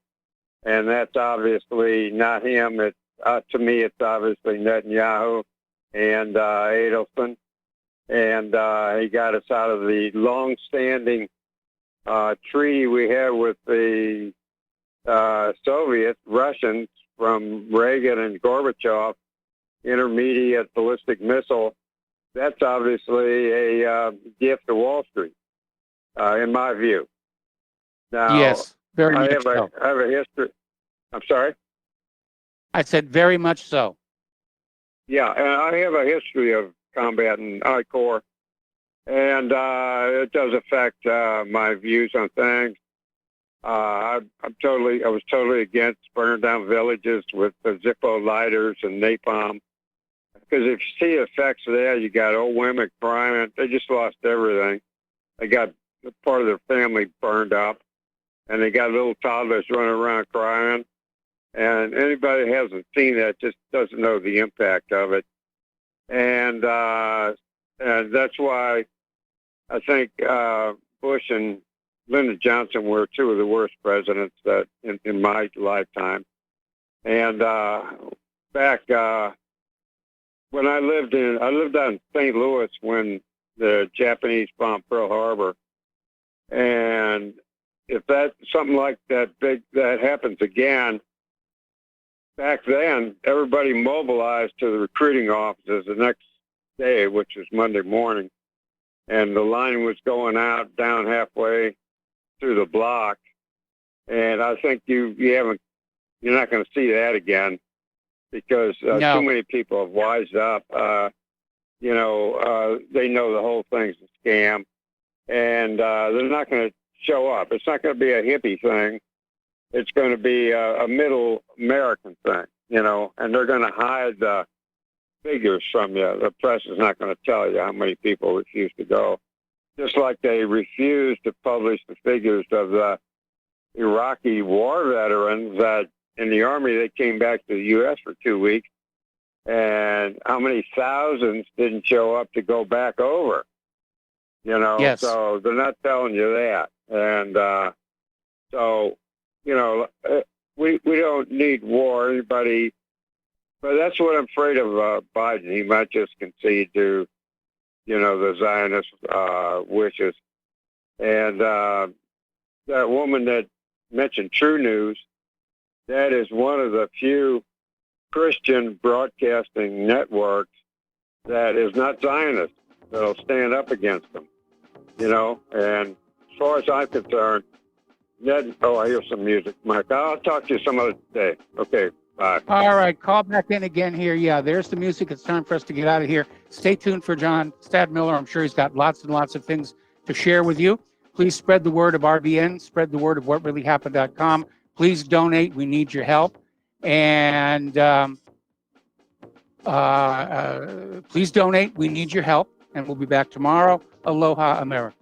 and that's obviously not him. It's to me, it's obviously Netanyahu and Adelson. And he got us out of the long-standing treaty we had with the Soviet Russians from Reagan and Gorbachev, intermediate ballistic missile. That's obviously a gift to Wall Street, in my view. Now, yes, very much so. I have a history. I'm sorry? I said very much so. Yeah, and I have a history of combat in I Corps, and it does affect my views on things. I was totally against burning down villages with the Zippo lighters and napalm, because if you see the effects of that, you got old women crying. They just lost everything. They got part of their family burned up, and they got little toddlers running around crying. And anybody who hasn't seen that just doesn't know the impact of it. And that's why I think Bush and Lyndon Johnson were two of the worst presidents that in my lifetime. And back when I lived out in St. Louis when the Japanese bombed Pearl Harbor, and if something like that happens again, back then everybody mobilized to the recruiting offices the next day, which was Monday morning, and the line was going out down halfway through the block. And I think you're not going to see that again, because too many people have wised up. They know the whole thing's a scam, and they're not going to show up. It's not going to be a hippie thing. It's going to be a middle American thing, and they're going to hide the figures from you. The press is not going to tell you how many people refuse to go. Just like they refused to publish the figures of the Iraqi war veterans that in the Army, they came back to the U.S. for 2 weeks, and how many thousands didn't show up to go back over? Yes. So they're not telling you that. And we don't need war, anybody. But that's what I'm afraid of Biden. He might just concede to, the Zionist wishes. And that woman that mentioned True News, that is one of the few Christian broadcasting networks that is not Zionist, that'll stand up against them, you know. And as far as I'm concerned, I hear some music, Mike. I'll talk to you some other day. Okay, bye. All right, call back in again here. Yeah, there's the music. It's time for us to get out of here. Stay tuned for John Stadmiller. I'm sure he's got lots and lots of things to share with you. Please spread the word of RBN. Spread the word of whatreallyhappened.com. Please donate. We need your help. And please donate. We need your help. And we'll be back tomorrow. Aloha, America.